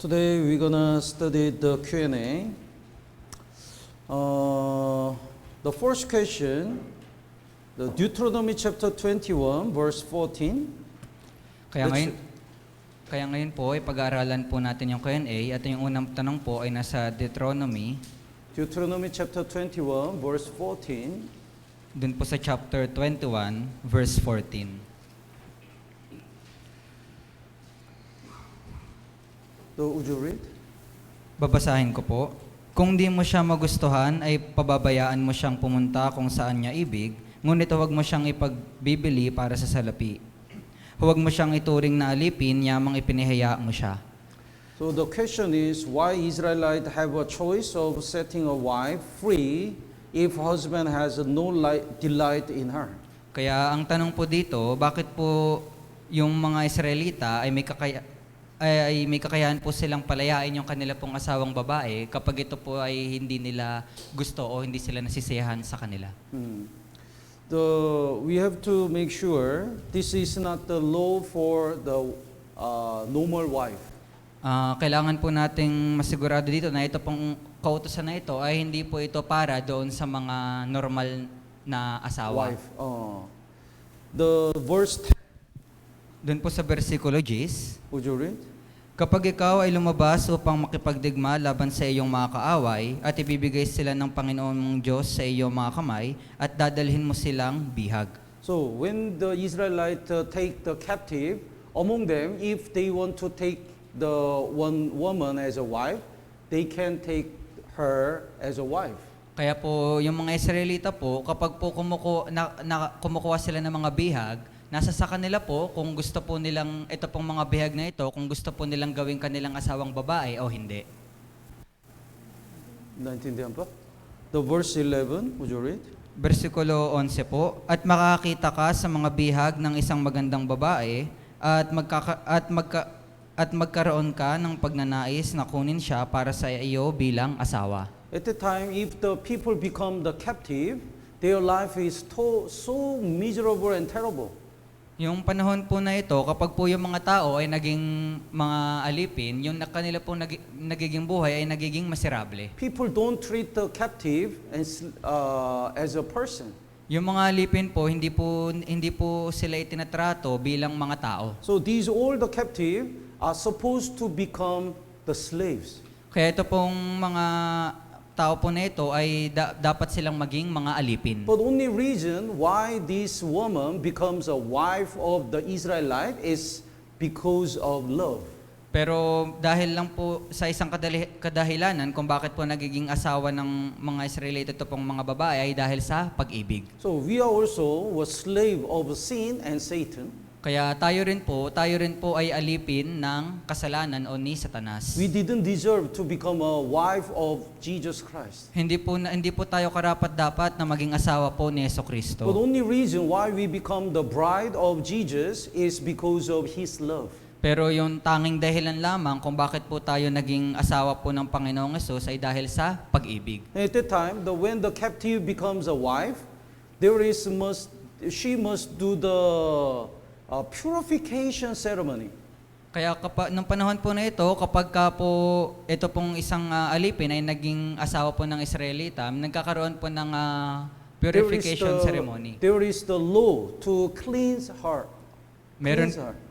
Today we're gonna study the Q&A. The first question, the Deuteronomy chapter 21, verse 14. Kaya Let's- ngayon, kaya ngayon po, pag-aaralan po natin yung Q&A at yung unang tanong po ay nasa Deuteronomy, Deuteronomy chapter 21, verse 14. dun po sa chapter 21, verse 14. So, would you read? Babasahin ko po. Kung di mo siya magustuhan, ay pababayaan mo siyang pumunta kung saan niya ibig, ngunit huwag mo siyang ipagbibili para sa salapi. Huwag mo siyang ituring na alipin, yamang ipinihaya mo siya. So the question is, why Israelites have a choice of setting a wife free if husband has no delight in her? Kaya ang tanong po dito, bakit po yung mga Israelita ay may kakayahan po silang palayain yung kanila pong asawang babae kapag ito po ay hindi nila gusto o hindi sila nasisiyahan sa kanila? We have to make sure this is not the law for the normal wife. Kailangan po nating masigurado dito na ito pong kautusan na ito ay hindi po ito para doon sa mga normal na asawa. Wife. The verse 10, Doon po sa versikulo 10, would you read? kapag ikaw ay lumabas upang makipagdigma laban sa iyong mga kaaway at ibibigay sila ng Panginoon mong Diyos sa iyong mga kamay at dadalhin mo silang bihag. So when the Israelites take the captive, among them, if they want to take the one woman as a wife, they can take her as a wife. Kaya po yung mga Israelita po, kapag po kumukuha sila ng mga bihag, nasa sa kanila po kung gusto po nilang ito pong mga bihag na ito, kung gusto po nilang gawing kanilang asawang babae o hindi. Naintindihan pa? The verse 11, would you read? Versikulo 11 po, at makakita ka sa mga bihag ng isang magandang babae at magkaroon ka ng pagnanais na kunin siya para sa iyo bilang asawa. At the time, if the people become the captive, their life is so miserable and terrible. Yung panahon po na ito, kapag po yung mga tao ay naging mga alipin, yung kanila po nagiging buhay ay nagiging miserable. People don't treat the captive as a person. Yung mga alipin po, hindi po sila itinatrato bilang mga tao. So these all the captive are supposed to become the slaves. Kaya ito pong mga tao po na ito ay dapat silang maging mga alipin. But only reason why this woman becomes a wife of the Israelite is because of love. Pero dahil lang po sa isang kadahilanan kung bakit po nagiging asawa ng mga Israelite ito pong mga babae ay dahil sa pag-ibig. So we are also a slave of sin and Satan. Kaya tayo rin po ay alipin ng kasalanan o ni Satanas. We didn't deserve to become a wife of Jesus Christ. Hindi po tayo karapat-dapat na maging asawa po ni Jesucristo. But the only reason why we become the bride of Jesus is because of His love. Pero yung tanging dahilan lamang kung bakit po tayo naging asawa po ng Panginoong Hesus ay dahil sa pag-ibig. At that time, when the captive becomes a wife, she must do the purification ceremony. Kaya nung panahon po na ito, kapag ka po ito pong isang alipin ay naging asawa po ng Israelita, nagkakaroon po ng purification ceremony. There is the law to cleanse her.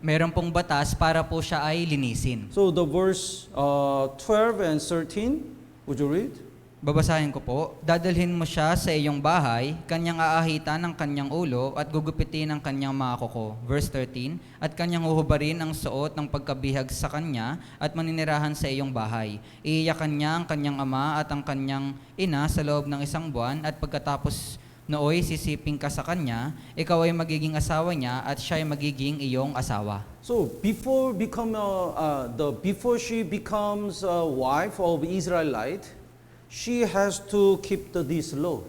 Meron pong batas para po siya ay linisin. So the verse 12 and 13, would you read? Babasahin ko po, dadalhin mo siya sa iyong bahay, kanyang aahitan ng kanyang ulo at gugupitin ang kanyang mga kuko. Verse 13, at kanyang huhubarin ang suot ng pagkabihag sa kanya at maninirahan sa iyong bahay. Iiyakan niya ang kanyang ama at ang kanyang ina sa loob ng 1 buwan at pagkatapos nooy sisiping ka sa kanya, ikaw ay magiging asawa niya at siya ay magiging iyong asawa. So before she becomes a wife of Israelite, she has to keep this law.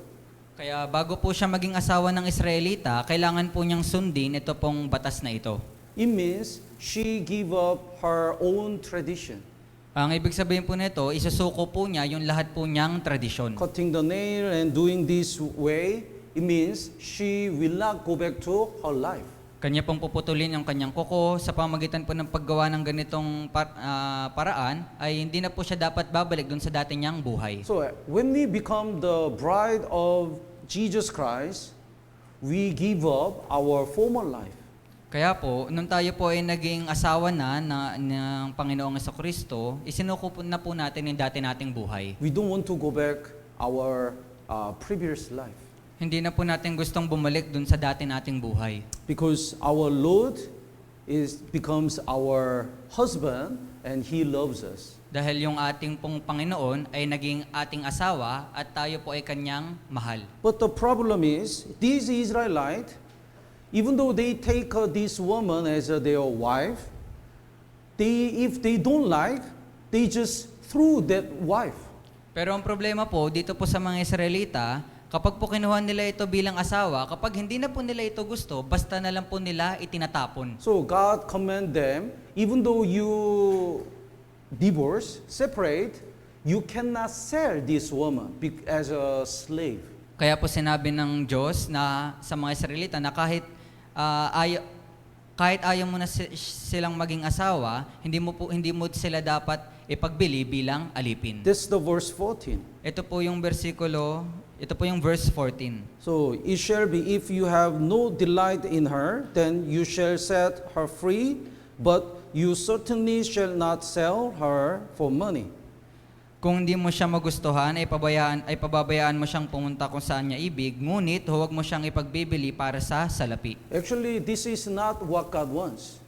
Kaya bago po siya maging asawa ng Israelita, kailangan po niyang sundin ito pong batas na ito. It means she give up her own tradition. Ang ibig sabihin po nito, isusuko po niya yung lahat po niyang tradisyon. Cutting the nail and doing this way, it means she will not go back to her life. Kanya pong puputulin yung kanyang kuko sa pamagitan po ng paggawa ng ganitong paraan ay hindi na po siya dapat babalik dun sa dati niyang buhay. So when we become the bride of Jesus Christ, we give up our former life. Kaya po, nung tayo po ay naging asawa ng Panginoong Jesucristo, isinuko na po natin yung dati nating buhay. We don't want to go back our previous life. Hindi na po natin gustong bumalik dun sa dati nating buhay. Because our Lord becomes our husband and He loves us. Dahil yung ating pong Panginoon ay naging ating asawa at tayo po ay kanyang mahal. But the problem is, these Israelites, even though they take this woman as their wife, if they don't like, they just threw that wife. Pero ang problema po, dito po sa mga Israelita, kapag po kinuha nila ito bilang asawa, kapag hindi na po nila ito gusto, basta na lang po nila itinatapon. So God command them, even though you divorce, separate, you cannot sell this woman as a slave. Kaya po sinabi ng Diyos na sa mga Israelita na kahit ayaw mo na silang maging asawa, hindi mo sila dapat ipagbili bilang alipin. That's the verse 14. Ito po yung verse 14. So it shall be, if you have no delight in her, then you shall set her free, but you certainly shall not sell her for money. Kung hindi mo siya magustuhan, ay pababayaan mo siyang pumunta kung saan niya ibig, ngunit huwag mo siyang ipagbibili para sa salapi. Actually, this is not what God wants,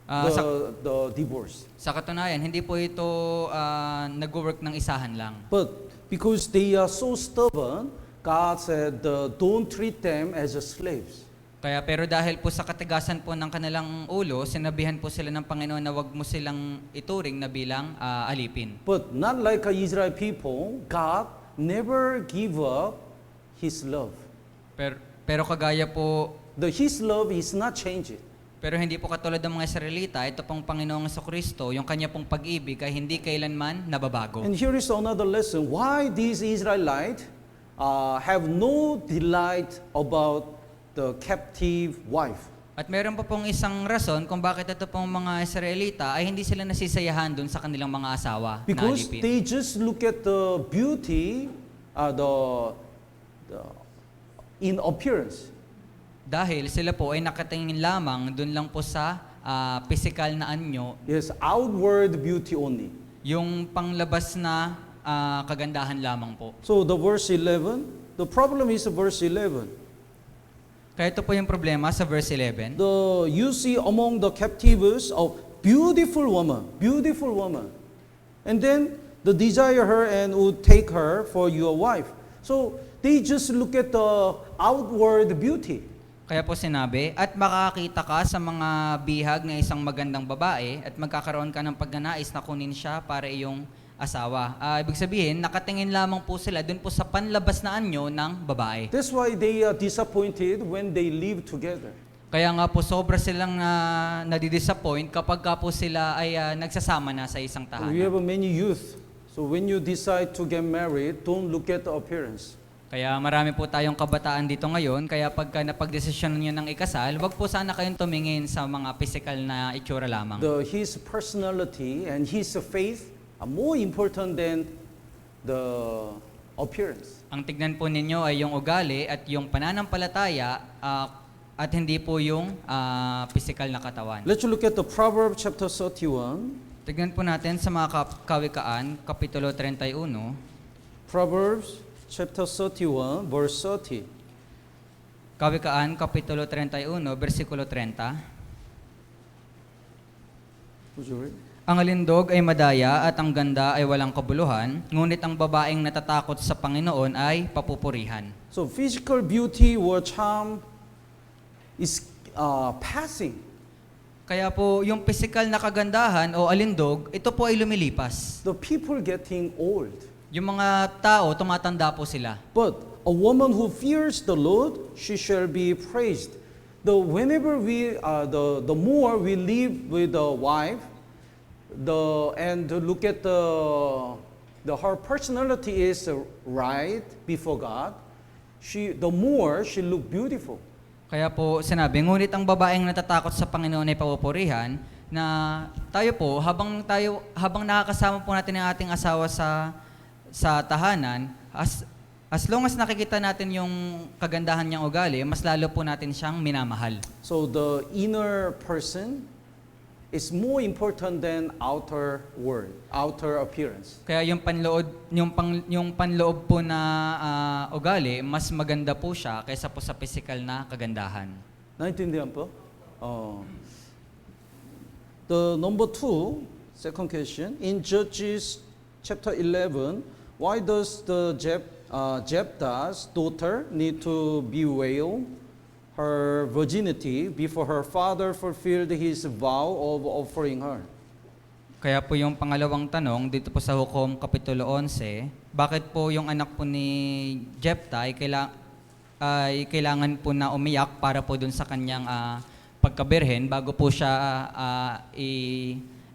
the divorce. Sa katunayan, hindi po ito nag-work ng isahan lang. But because they are so stubborn, God said, don't treat them as slaves. Pero dahil po sa katigasan po ng kanilang ulo, sinabihan po sila ng Panginoon na wag mo silang ituring na bilang alipin. But not like Israel people, God never give up His love. Pero kagaya po, His love is not changing. pero hindi po katulad ng mga Israelita, ito pong Panginoong Jesucristo, yung kanya pong pag-ibig ay hindi kailanman nababago. And here is another lesson. Why these Israelites have no delight about the captive wife? At meron pa pong isang rason kung bakit ito pong mga Israelita ay hindi sila nasisayahan dun sa kanilang mga asawa na Because alipin. they just look at the beauty, in appearance. Dahil sila po ay nakatingin lamang dun lang po sa physical na anyo, Yes, outward beauty only. yung panglabas na kagandahan lamang po. So the verse 11, the problem is verse 11. Kaya ito po yung problema sa verse 11. You see among the captives a beautiful woman, and then the desire her and would take her for your wife. So they just look at the outward beauty. Kaya po sinabi, at makakita ka sa mga bihag na isang magandang babae at magkakaroon ka ng pagnanais na kunin siya para iyong asawa. Ibig sabihin, nakatingin lamang po sila dun po sa panlabas na anyo ng babae. That's why they are disappointed when they live together. Kaya nga po sobra silang nadidisappoint kapag ka po sila ay nagsasama na sa isang We tahanan. have many youth. So when you decide to get married, don't look at the appearance. Kaya marami po tayong kabataan dito ngayon, kaya pagka napagdesisyon niyo ng ikasal, wag po sana kayong tumingin sa mga physical na itsura lamang. His personality and his faith are more important than the appearance. Ang tignan po ninyo ay yung ugali at yung pananampalataya at hindi po yung physical na katawan. Let's look at the Proverbs chapter 31. Tignan po natin sa mga kawikaan, Kapitulo 31. Proverbs chapter 31, verse 30. Kawikaan, Kapitulo 31, versikulo 30. Would you read? Ang alindog ay madaya at ang ganda ay walang kabuluhan, ngunit ang babaeng natatakot sa Panginoon ay papupurihan. So physical beauty or charm is passing. Kaya po, yung physical na kagandahan o alindog, ito po ay lumilipas. The people getting old. Yung mga tao, tumatanda po sila. But a woman who fears the Lord, she shall be praised. The more we live with the wife, and look at her personality is right before God, the more she look beautiful. Kaya po sinabi, ngunit ang babaeng natatakot sa Panginoon ay papupurihan, na tayo po habang nakakasama po natin ang ating asawa sa tahanan, as long as nakikita natin yung kagandahan niyang ugali, mas lalo po natin siyang minamahal. So the inner person is more important than outer world, outer appearance. Kaya yung panloob po na ugali, mas maganda po siya kaysa po sa physical na kagandahan. 나인틴디안 po? The number two, second question, in Judges chapter 11, why does the Jephthah's daughter need to bewail her virginity before her father fulfilled his vow of offering her? Kaya po yung pangalawang tanong dito po sa Hukom Kapitulo 11, bakit po yung anak po ni Jephthah ay kailangan po na umiyak para po dun sa kanyang pagkabirhen bago po siya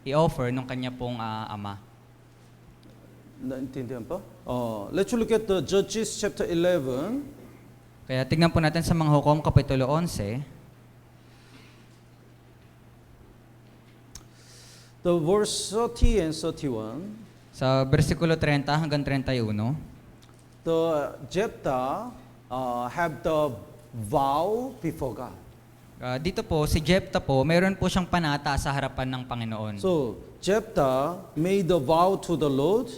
i-offer ng kanya pong ama? 나인틴디안 po? Let's look at the Judges chapter 11. Kaya tignan po natin sa mga Hukom Kapitulo 11, the verse 30 and 31. sa versikulo 30 hanggang 31. The Jephthah have the vow before God. Dito po, si Jephthah po, meron po siyang panata sa harapan ng Panginoon. So Jephthah made the vow to the Lord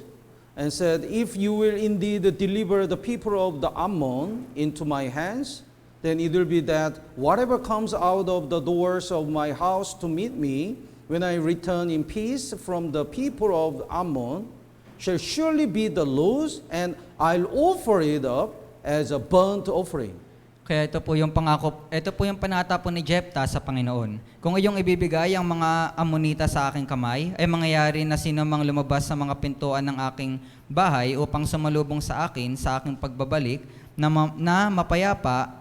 and said, if you will indeed deliver the people of the Ammon into my hands, then it will be that whatever comes out of the doors of my house to meet me when I return in peace from the people of Ammon shall surely be the Lord's, and I'll offer it up as a burnt offering. Kaya ito po yung panata po ni Jephthah sa Panginoon. Kung iyong ibibigay ang mga Ammonita sa aking kamay, ay mangyayari na sino mang lumabas sa mga pintuan ng aking bahay upang sumalubong sa aking pagbabalik na mapayapa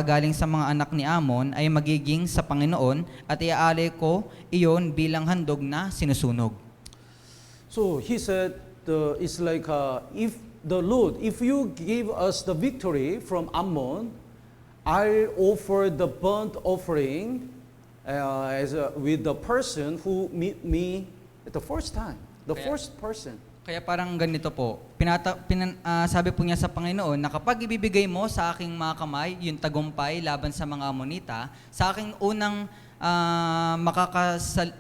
galing sa mga anak ni Ammon ay magiging sa Panginoon at iaalay ko iyon bilang handog na sinusunog. So he said, it's like if the Lord, if you give us the victory from Ammon, I'll offer the burnt offering with the person who meet me at the first time, the first person. Kaya parang ganito po, sabi po niya sa Panginoon na kapag ibibigay mo sa aking mga kamay yung tagumpay laban sa mga Ammonita, sa aking unang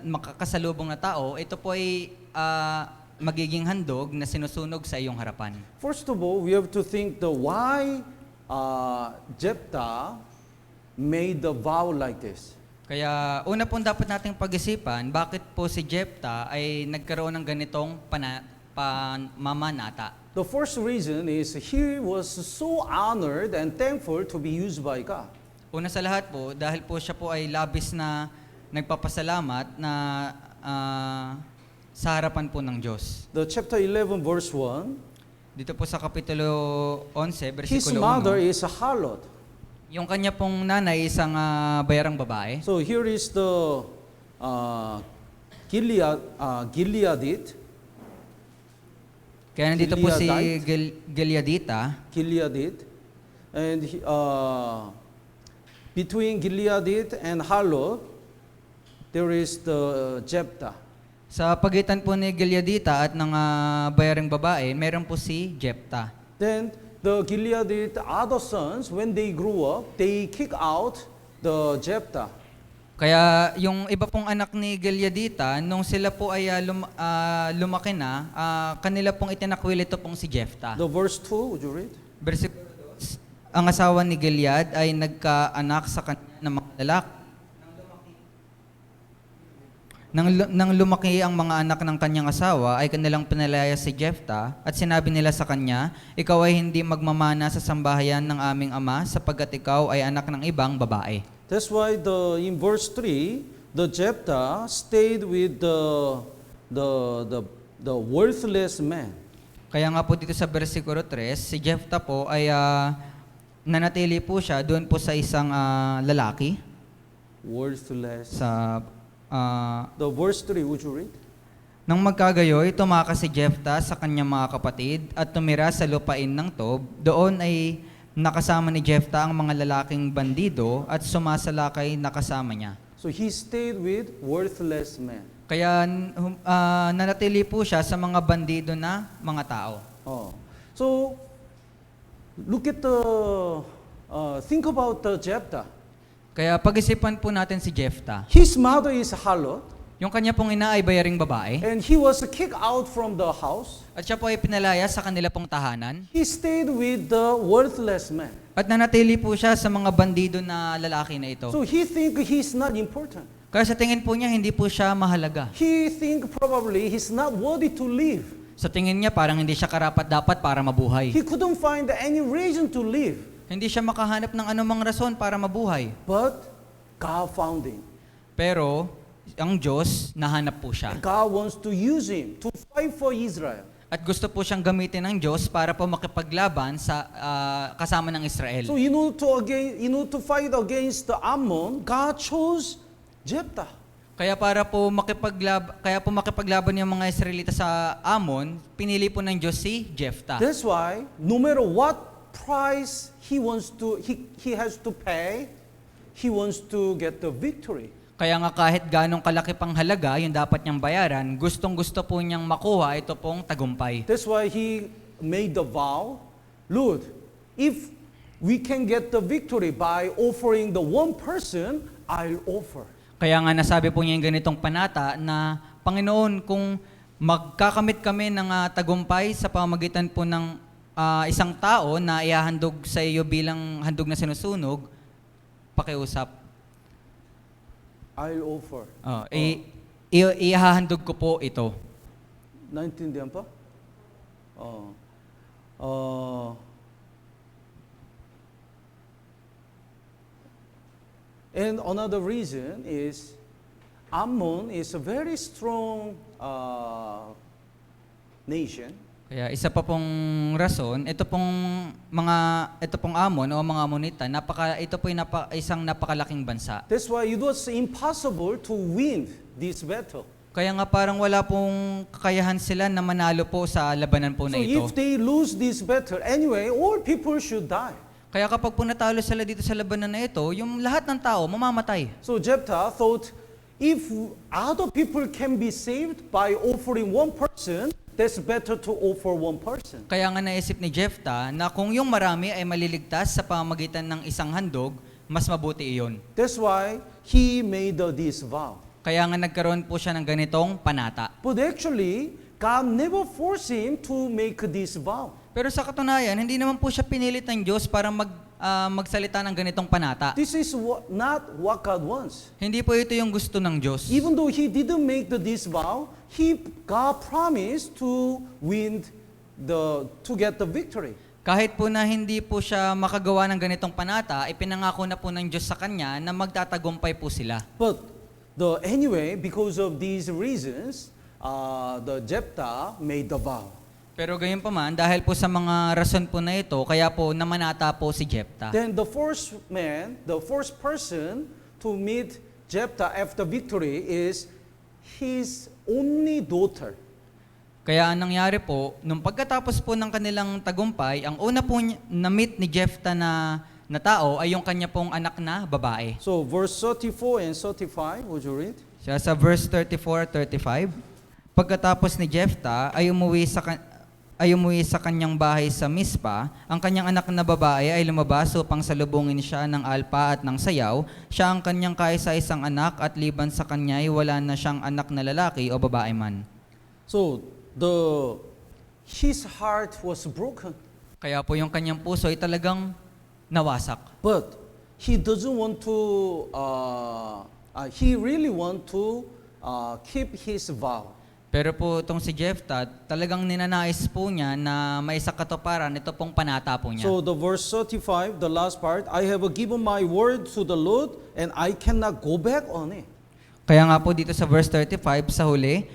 makakasalubong na tao, ito po ay magiging handog na sinusunog sa iyong harapan. First of all, we have to think why Jephthah made the vow like this. Kaya una pong dapat nating pag-isipan, bakit po si Jephthah ay nagkaroon ng ganitong pamamanata. The first reason is he was so honored and thankful to be used by God. Una sa lahat po, dahil po siya po ay labis na nagpapasalamat na sa harapan po ng Diyos. The chapter 11 verse 1. Dito po sa Kapitulo 11, His versikulo mother 1. is a harlot. Yung kanya pong nanay, isang bayarang babae. So here is the Gileadite. Kaya nandito po si Gileadita. Gileadite. And between Gileadite and Harlot, there is the Jephthah. Sa pagitan po ni Gileadita at ng bayarang babae, meron po si Jephthah. Then the Gileadite other sons, when they grew up, they kick out the Jephthah. Kaya yung iba pong anak ni Gileadita, nung sila po ay lumaki na, kanila pong itinakwil ito pong si Jephthah. The verse 2, would you read? Ang asawa ni Gilead ay nagkaanak sa kanya ng mga lalaki. Nang lumaki ang mga anak ng kanyang asawa, ay kanilang pinalaya si Jephthah at sinabi nila sa kanya, ikaw ay hindi magmamana sa sambahayan ng aming ama sapagkat ikaw ay anak ng ibang babae. That's why in verse 3, the Jephthah stayed with the worthless man. Kaya nga po dito sa versikulo 3, si Jephthah po ay nanatili po siya doon po sa isang lalaki. Worthless. The verse 3, would you read? Nang magkagayoy, tumakas si Jephthah sa kanyang mga kapatid at tumira sa lupain ng Tob. Doon ay nakasama ni Jephthah ang mga lalaking bandido at sumasalakay na kasama niya. So he stayed with worthless men. Kaya nanatili po siya sa mga bandido na mga tao. Oh. So look at think about Jephthah. Kaya pag-isipan po natin si Jephthah. His mother is a harlot, Yung kanya pong ina ay bayaring babae and he was kicked out from the house. at siya po ay pinalaya sa kanila pong tahanan. He stayed with the worthless man. At nanatili po siya sa mga bandido na lalaki na ito. So he think he's not important. Kaya sa tingin po niya, hindi po siya mahalaga. He think probably he's not worthy to live. Sa tingin niya, parang hindi siya karapat-dapat para mabuhay. He couldn't find any reason to live, Hindi siya makahanap ng anumang rason para mabuhay. but God found him. Pero, ang Diyos, nahanap po siya. God wants to use him to fight for Israel. At gusto po siyang gamitin ng Diyos para po makipaglaban sa kasama ng Israel. So to fight against the Ammon, God chose Jephthah. Kaya po makipaglaban yung mga Israelita sa Ammon, pinili po ng Diyos si Jephthah. That's why no matter what price he has to pay, he wants to get the victory. Kaya nga kahit ganong kalaki pang halaga yung dapat niyang bayaran, gustong-gusto po niyang makuha ito pong tagumpay. That's why he made the vow, Lord, if we can get the victory by offering the one person, I'll offer. Kaya nga nasabi po niya yung ganitong panata na, Panginoon, kung magkakamit kami ng tagumpay sa pamamagitan po ng isang tao na ihahandog sa iyo bilang handog na sinusunog, pakiusap. I'll offer. Ihahandog ko po ito. Naintindihan pa? And another reason is Ammon is a very strong nation. Kaya isa pa pong rason, ito pong Ammon o mga Ammonita, ito po isang napakalaking bansa. That's why it was impossible to win this battle. Kaya nga parang wala pong kakayahan sila na manalo po sa labanan po So na ito. if they lose this battle, anyway, all people should die. Kaya kapag po natalo sila dito sa labanan na ito, yung lahat ng tao mamamatay. So Jephthah thought, if other people can be saved by offering one person, that's better to offer one person. Kaya nga naisip ni Jephthah na kung yung marami ay maliligtas sa pamamagitan ng isang handog, mas mabuti iyon. That's why he made this vow. Kaya nga nagkaroon po siya ng ganitong panata. But actually, God never forced him to make this vow. Pero sa katunayan, hindi naman po siya pinilit ng Diyos para magsalita ng ganitong panata. This is not what God wants. Hindi po ito yung gusto ng Diyos. Even though he didn't make this vow, God promised to to get the victory. Kahit po na hindi po siya makagawa ng ganitong panata, ipinangako na po ng Diyos sa kanya na magtatagumpay po sila. But anyway, because of these reasons, the Jephthah made the vow. Pero gayon pa man, dahil po sa mga rason po na ito, kaya po namanata po si Jephthah. Then the first person to meet Jephthah after victory is his only daughter. Kaya ang nangyari po, nung pagkatapos po ng kanilang tagumpay, ang una po na-meet ni Jephthah na tao ay yung kanya pong anak na babae. So verse 34 and 35, would you read? Siya sa verse 34-35, pagkatapos ni Jephthah ay umuwi sa kanyang bahay sa Mispa, ang kanyang anak na babae ay lumabas upang salubungin siya ng alpa at ng sayaw. Siya ang kanyang kaisa-isang anak at liban sa kanya ay wala na siyang anak na lalaki o babae man. So his heart was broken. Kaya po yung kanyang puso ay talagang nawasak. But he doesn't want to, he really want to keep his vow. Pero po itong si Jephthah, talagang ninanais po niya na may sa katuparan ito pong panata po niya. So the verse 35, the last part, I have given my word to the Lord and I cannot go back on it. Kaya nga po dito sa verse 35, sa huli,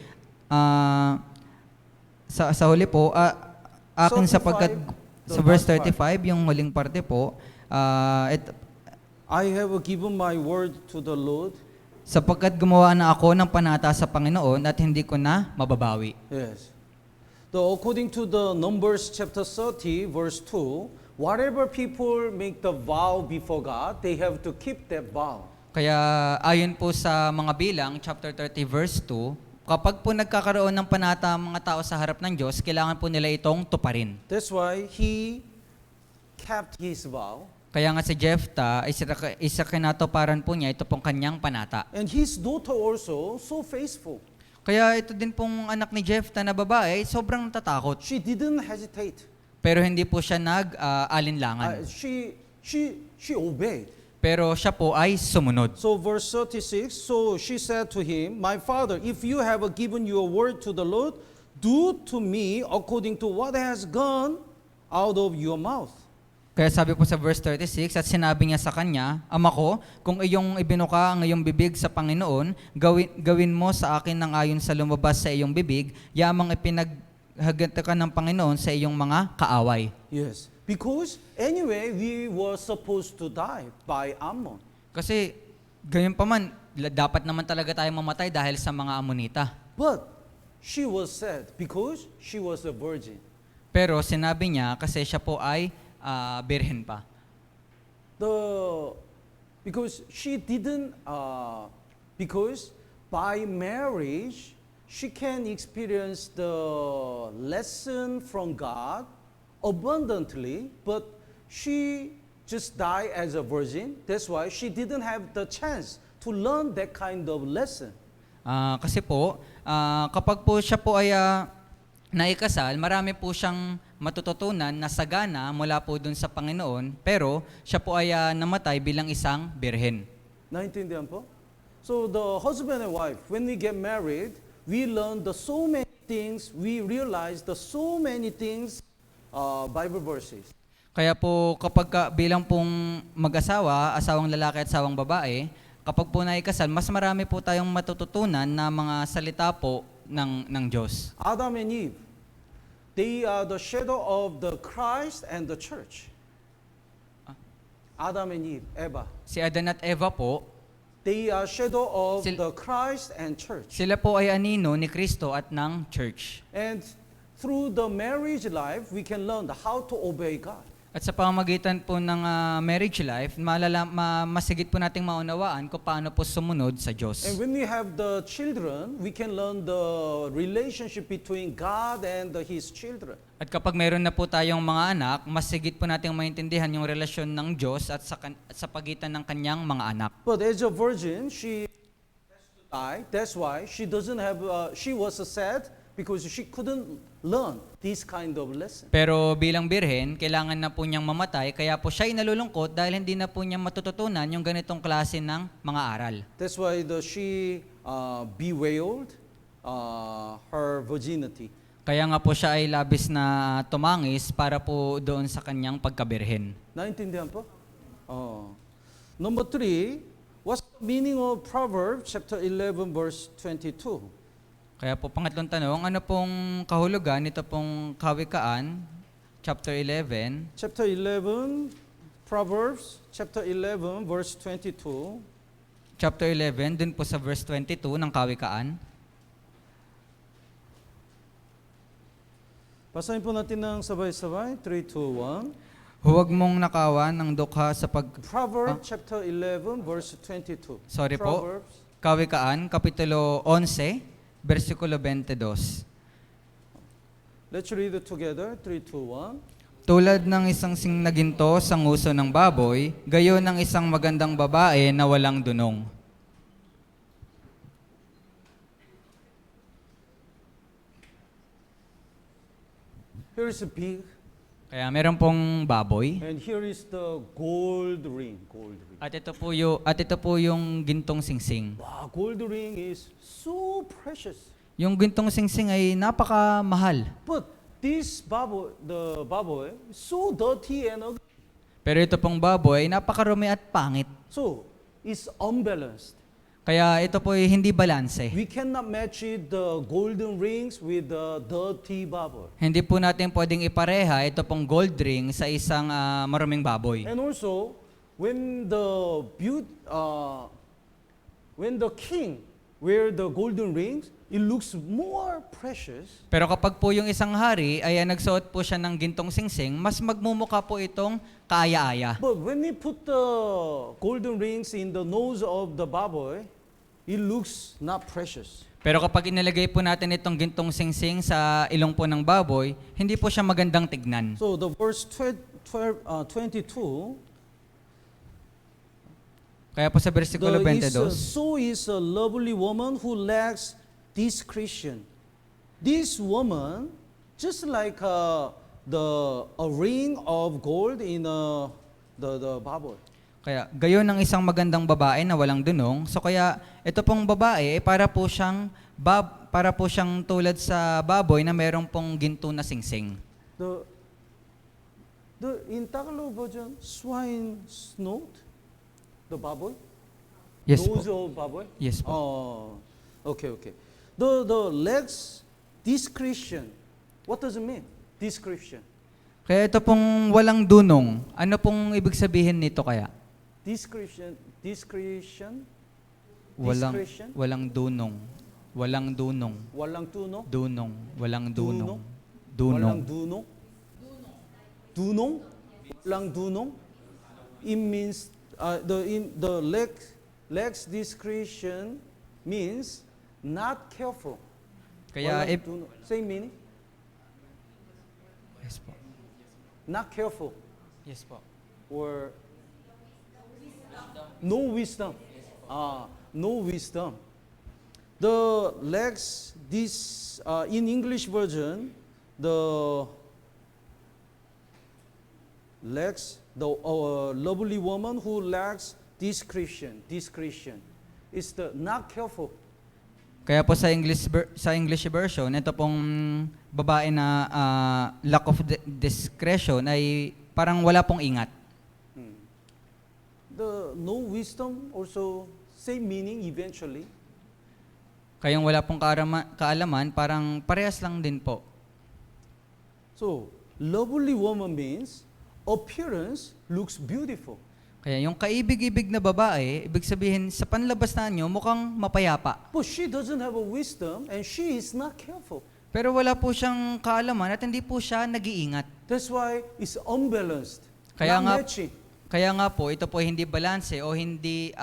sa huli po, akin sapagkat, sa verse 35, yung huling parte po, I have given my word to the Lord. Sapagkat gumawa na ako ng panata sa Panginoon at hindi ko na mababawi. Yes. According to the Numbers chapter 30, verse 2, whatever people make the vow before God, they have to keep that vow. Kaya ayon po sa mga Bilang, chapter 30, verse 2, kapag po nagkakaroon ng panata ang mga tao sa harap ng Diyos, kailangan po nila itong tuparin. That's why he kept his vow. Kaya nga si Jephthah, isa kinatuparan po niya, ito pong kanyang panata. And his daughter also, so faithful. Kaya ito din pong anak ni Jephthah na babae, sobrang natatakot. She didn't hesitate. Pero hindi po siya nag-alinlangan. She obeyed. Pero siya po ay sumunod. So verse 36, so she said to him, My father, if you have given your word to the Lord, do to me according to what has gone out of your mouth. Kaya sabi po sa verse 36, at sinabi niya sa kanya, Ama ko, kung iyong ibinuka ang iyong bibig sa Panginoon, gawin mo sa akin ng ayon sa lumabas sa iyong bibig, yamang ipinaghagatakan ng Panginoon sa iyong mga kaaway. Yes, because anyway, we were supposed to die by Ammon. Kasi gayon pa man, dapat naman talaga tayo mamatay dahil sa mga Ammonita. But she was sad because she was a virgin. Pero sinabi niya kasi siya po ay birhen pa. Because she didn't, because by marriage, she can experience the lesson from God abundantly, but she just died as a virgin. That's why she didn't have the chance to learn that kind of lesson. Kasi po, kapag po siya po ay naikasal, marami po siyang matututunan na sagana mula po dun sa Panginoon, pero siya po ay namatay bilang isang birhen. Naintindihan po? So the husband and wife, when we get married, we learn the so many things, we realize the so many things, Bible verses. Kaya po kapag bilang pong mag-asawa, asawang lalaki at asawang babae, kapag po naikasal, mas marami po tayong matututunan na mga salita po ng Diyos. Adam and Eve, they are the shadow of the Christ and the church. Adam and Eve, Eva. Si Adan at Eva po, They are shadow of the Christ and church. sila po ay anino ni Kristo at ng church. And through the marriage life, we can learn how to obey God. At sa pamamagitan po ng marriage life, masigit po nating maunawaan kung paano po sumunod sa Diyos. And when we have the children, we can learn the relationship between God and His children. At kapag mayroon na po tayong mga anak, masigit po nating maintindihan yung relasyon ng Diyos at sa pagitan ng kanyang mga anak. But as a virgin, she has to die. That's why she doesn't have. She was sad because she couldn't learn this kind of lesson. Pero bilang birhen, kailangan na po niyang mamatay, kaya po siya ay nalulungkot dahil hindi na po niya matututunan yung ganitong klase ng mga aral. That's why she bewailed her virginity. Kaya nga po siya ay labis na tumangis para po doon sa kanyang pagkabirhen. Naintindihan po? Number 3, what's the meaning of Proverbs chapter 11 verse 22? Kaya po pangatlong tanong, ano pong kahulugan nito pong kawikaan, chapter 11? Chapter 11, Proverbs chapter 11 verse 22. Chapter 11, dun po sa verse 22 ng kawikaan. Basahin po natin ng sabay-sabay. 3, 2, 1. Huwag mong nakawan ng dukha sa Proverbs chapter 11 verse 22. Sorry po. Proverbs. Kawikaan, kapitulo 11, versikulo 22. Let's read it together. 3, 2, 1. Tulad ng isang singnaginto sa nguso ng baboy, gayon ng isang magandang babae na walang dunong. Here is a pig, Kaya meron pong baboy. and here is the gold ring. Gold ring. At ito po yung gintong singsing. Wow, gold ring is so precious. Yung gintong singsing ay napakamahal. But this the baboy, is so dirty and ugly. Pero ito pong baboy ay napakarumi at pangit. So, it's unbalanced. Kaya ito po ay hindi balanse. We cannot match the golden rings with the dirty baboy. Hindi po natin pwedeng ipareha ito pong gold ring sa isang maruming baboy. And also, when the king wear the golden rings, it looks more precious. Pero kapag po yung isang hari ay nagsuot po siya ng gintong singsing, mas magmumukha po itong kaaya-aya. But when we put the golden rings in the nose of the baboy, it looks not precious. Pero kapag inilagay po natin itong gintong singsing sa ilong po ng baboy, hindi po siya magandang tignan. So the verse 22, Kaya po sa versikulo 22, so is a lovely woman who lacks discretion. This woman, just like a ring of gold in the baboy. kaya gayon ang isang magandang babae na walang dunong. So kaya ito pong babae ay para po siyang tulad sa baboy na merong pong ginto na singsing. In Tagalog version, swine's nose, the baboy? Yes Nose po. of baboy? Yes po. Oh, okay. The legs, discretion. What does it mean? Discretion. Kaya ito pong walang dunong, ano pong ibig sabihin nito kaya? Discretion. Walang dunong. Walang dunong. Walang tuno. Dunong. Walang dunong. Walang Dunong. dunong. Dunong? Walang dunong? It means the legs discretion means not careful. Kaya Walang dunong. Same meaning? yes po. Not careful Yes po. or no wisdom. No wisdom. The legs in English version, the legs, the lovely woman who lacks discretion is the not careful. Kaya po sa English version, ito pong babae na lack of discretion ay parang wala pong ingat. The no wisdom also same meaning eventually. Kayong wala pong kaalaman, parang parehas lang din po. So, lovely woman means appearance looks beautiful. Kaya yung kaibig-ibig na babae, ibig sabihin sa panlabas na nyo, mukhang mapayapa. But she doesn't have a wisdom and she is not careful. Pero wala po siyang kaalaman at hindi po siya nag-iingat. That's why it's unbalanced. Kaya not nga, matching. kaya nga po, ito po hindi balanse o hindi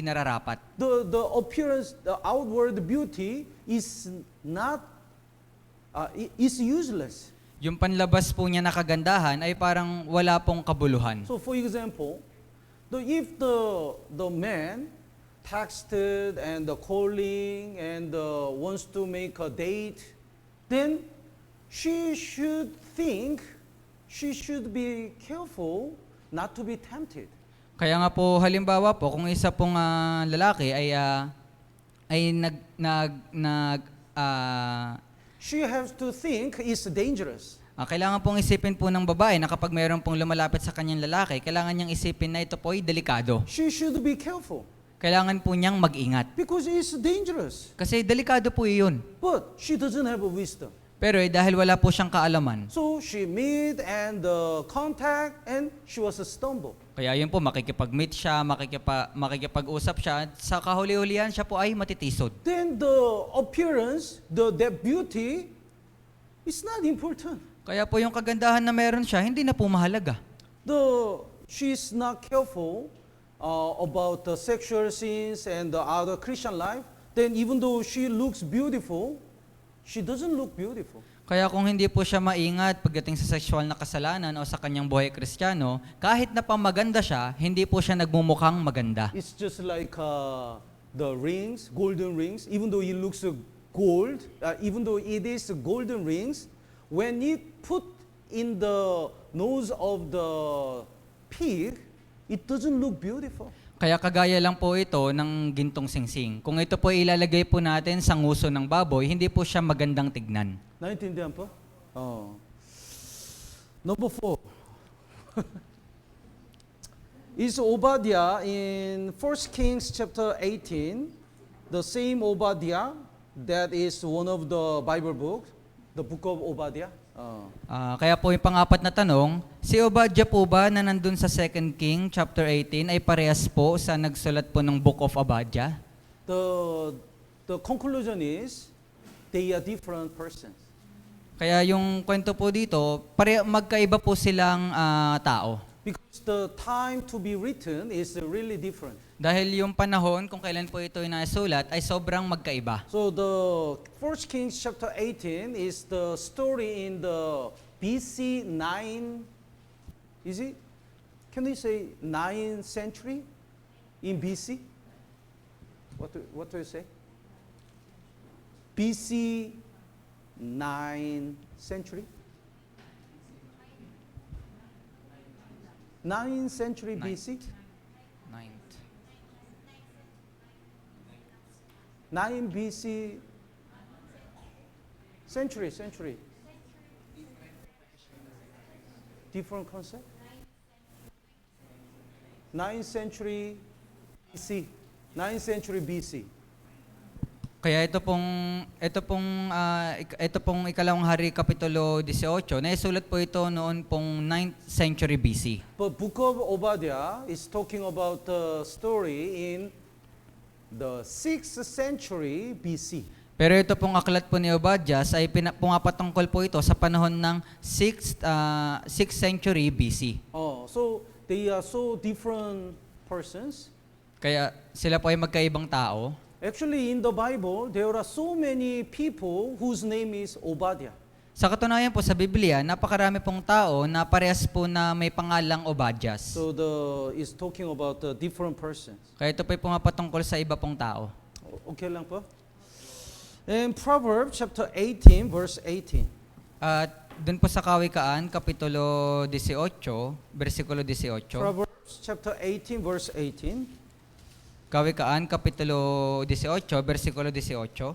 nararapat. The appearance, the outward beauty is not is useless. Yung panlabas po niya na kagandahan ay parang wala pong kabuluhan. So for example, if the man texted and calling and wants to make a date, then she should be careful not to be tempted. Kaya nga po halimbawa po kung isa pong lalaki ay She has to think it's dangerous. kailangan pong isipin po ng babae na kapag mayroon pong lumalapit sa kanyang lalaki, kailangan niyang isipin na ito po ay delikado. She should be careful Kailangan po niyang mag-ingat. because it's dangerous. Kasi delikado po iyon. But she doesn't have a wisdom. Pero dahil wala po siyang kaalaman, So she meet and contact and she was a stumble. kaya yun po, makikipag-meet siya, makikipag-usap siya, at sa kahuli-hulihan siya po ay matitisod. Then the appearance, that beauty is not important. Kaya po yung kagandahan na meron siya, hindi na po mahalaga. She's not careful about the sexual sins and the other Christian life, then even though she looks beautiful, she doesn't look beautiful. Kaya kung hindi po siya maingat pagdating sa sexual na kasalanan o sa kanyang buhay Kristiyano, kahit na pamaganda siya, hindi po siya nagmumukhang maganda. It's just like the rings, golden rings, even though it looks gold, even though it is golden rings, when it put in the nose of the pig, it doesn't look beautiful. Kaya kagaya lang po ito ng gintong singsing. Kung ito po ilalagay po natin sa nguso ng baboy, hindi po siya magandang tignan. Naintindihan po? Number 4. is Obadiah in 1 Kings chapter 18, the same Obadiah that is one of the Bible books, the book of Obadiah. Kaya po yung pang-apat na tanong, si Obadiah po ba na nandun sa 2 King chapter 18 ay parehas po sa nagsulat po ng Book of Obadiah? The conclusion is they are different persons. Kaya yung kwento po dito, magkaiba po silang tao. Because the time to be written is really different. Dahil yung panahon kung kailan po ito inasulat ay sobrang magkaiba. So the 1 Kings chapter 18 is the story in the BC 9, is it? Can we say 9th century in BC? What do you say? BC 9th century? 9th century BC? 9 BC century. Different concept? 9th century BC. 9th century BC. Kaya ito pong ikalawang hari kapitulo 18, naisulat po ito noon pong 9th century BC. But Book of Obadiah is talking about the story in the 6th century BC. Pero ito pong aklat po ni Obadiah ay pumapatungkol po ito sa panahon ng 6th century BC. Oh, so they are so different persons. Kaya sila po ay magkaibang tao. Actually, in the Bible, there are so many people whose name is Obadiah. Sa katunayan po sa Biblia, napakarami pong tao na parehas po na may pangalang Obadiah. So it's talking about the different persons. Kaya ito po ay pumapatungkol sa iba pong tao. Okay lang po? In Proverbs chapter 18, verse 18. At dun po sa Kawikaan, Kapitulo 18, versikulo 18. Proverbs chapter 18, verse 18. Kawikaan, Kapitulo 18, versikulo 18.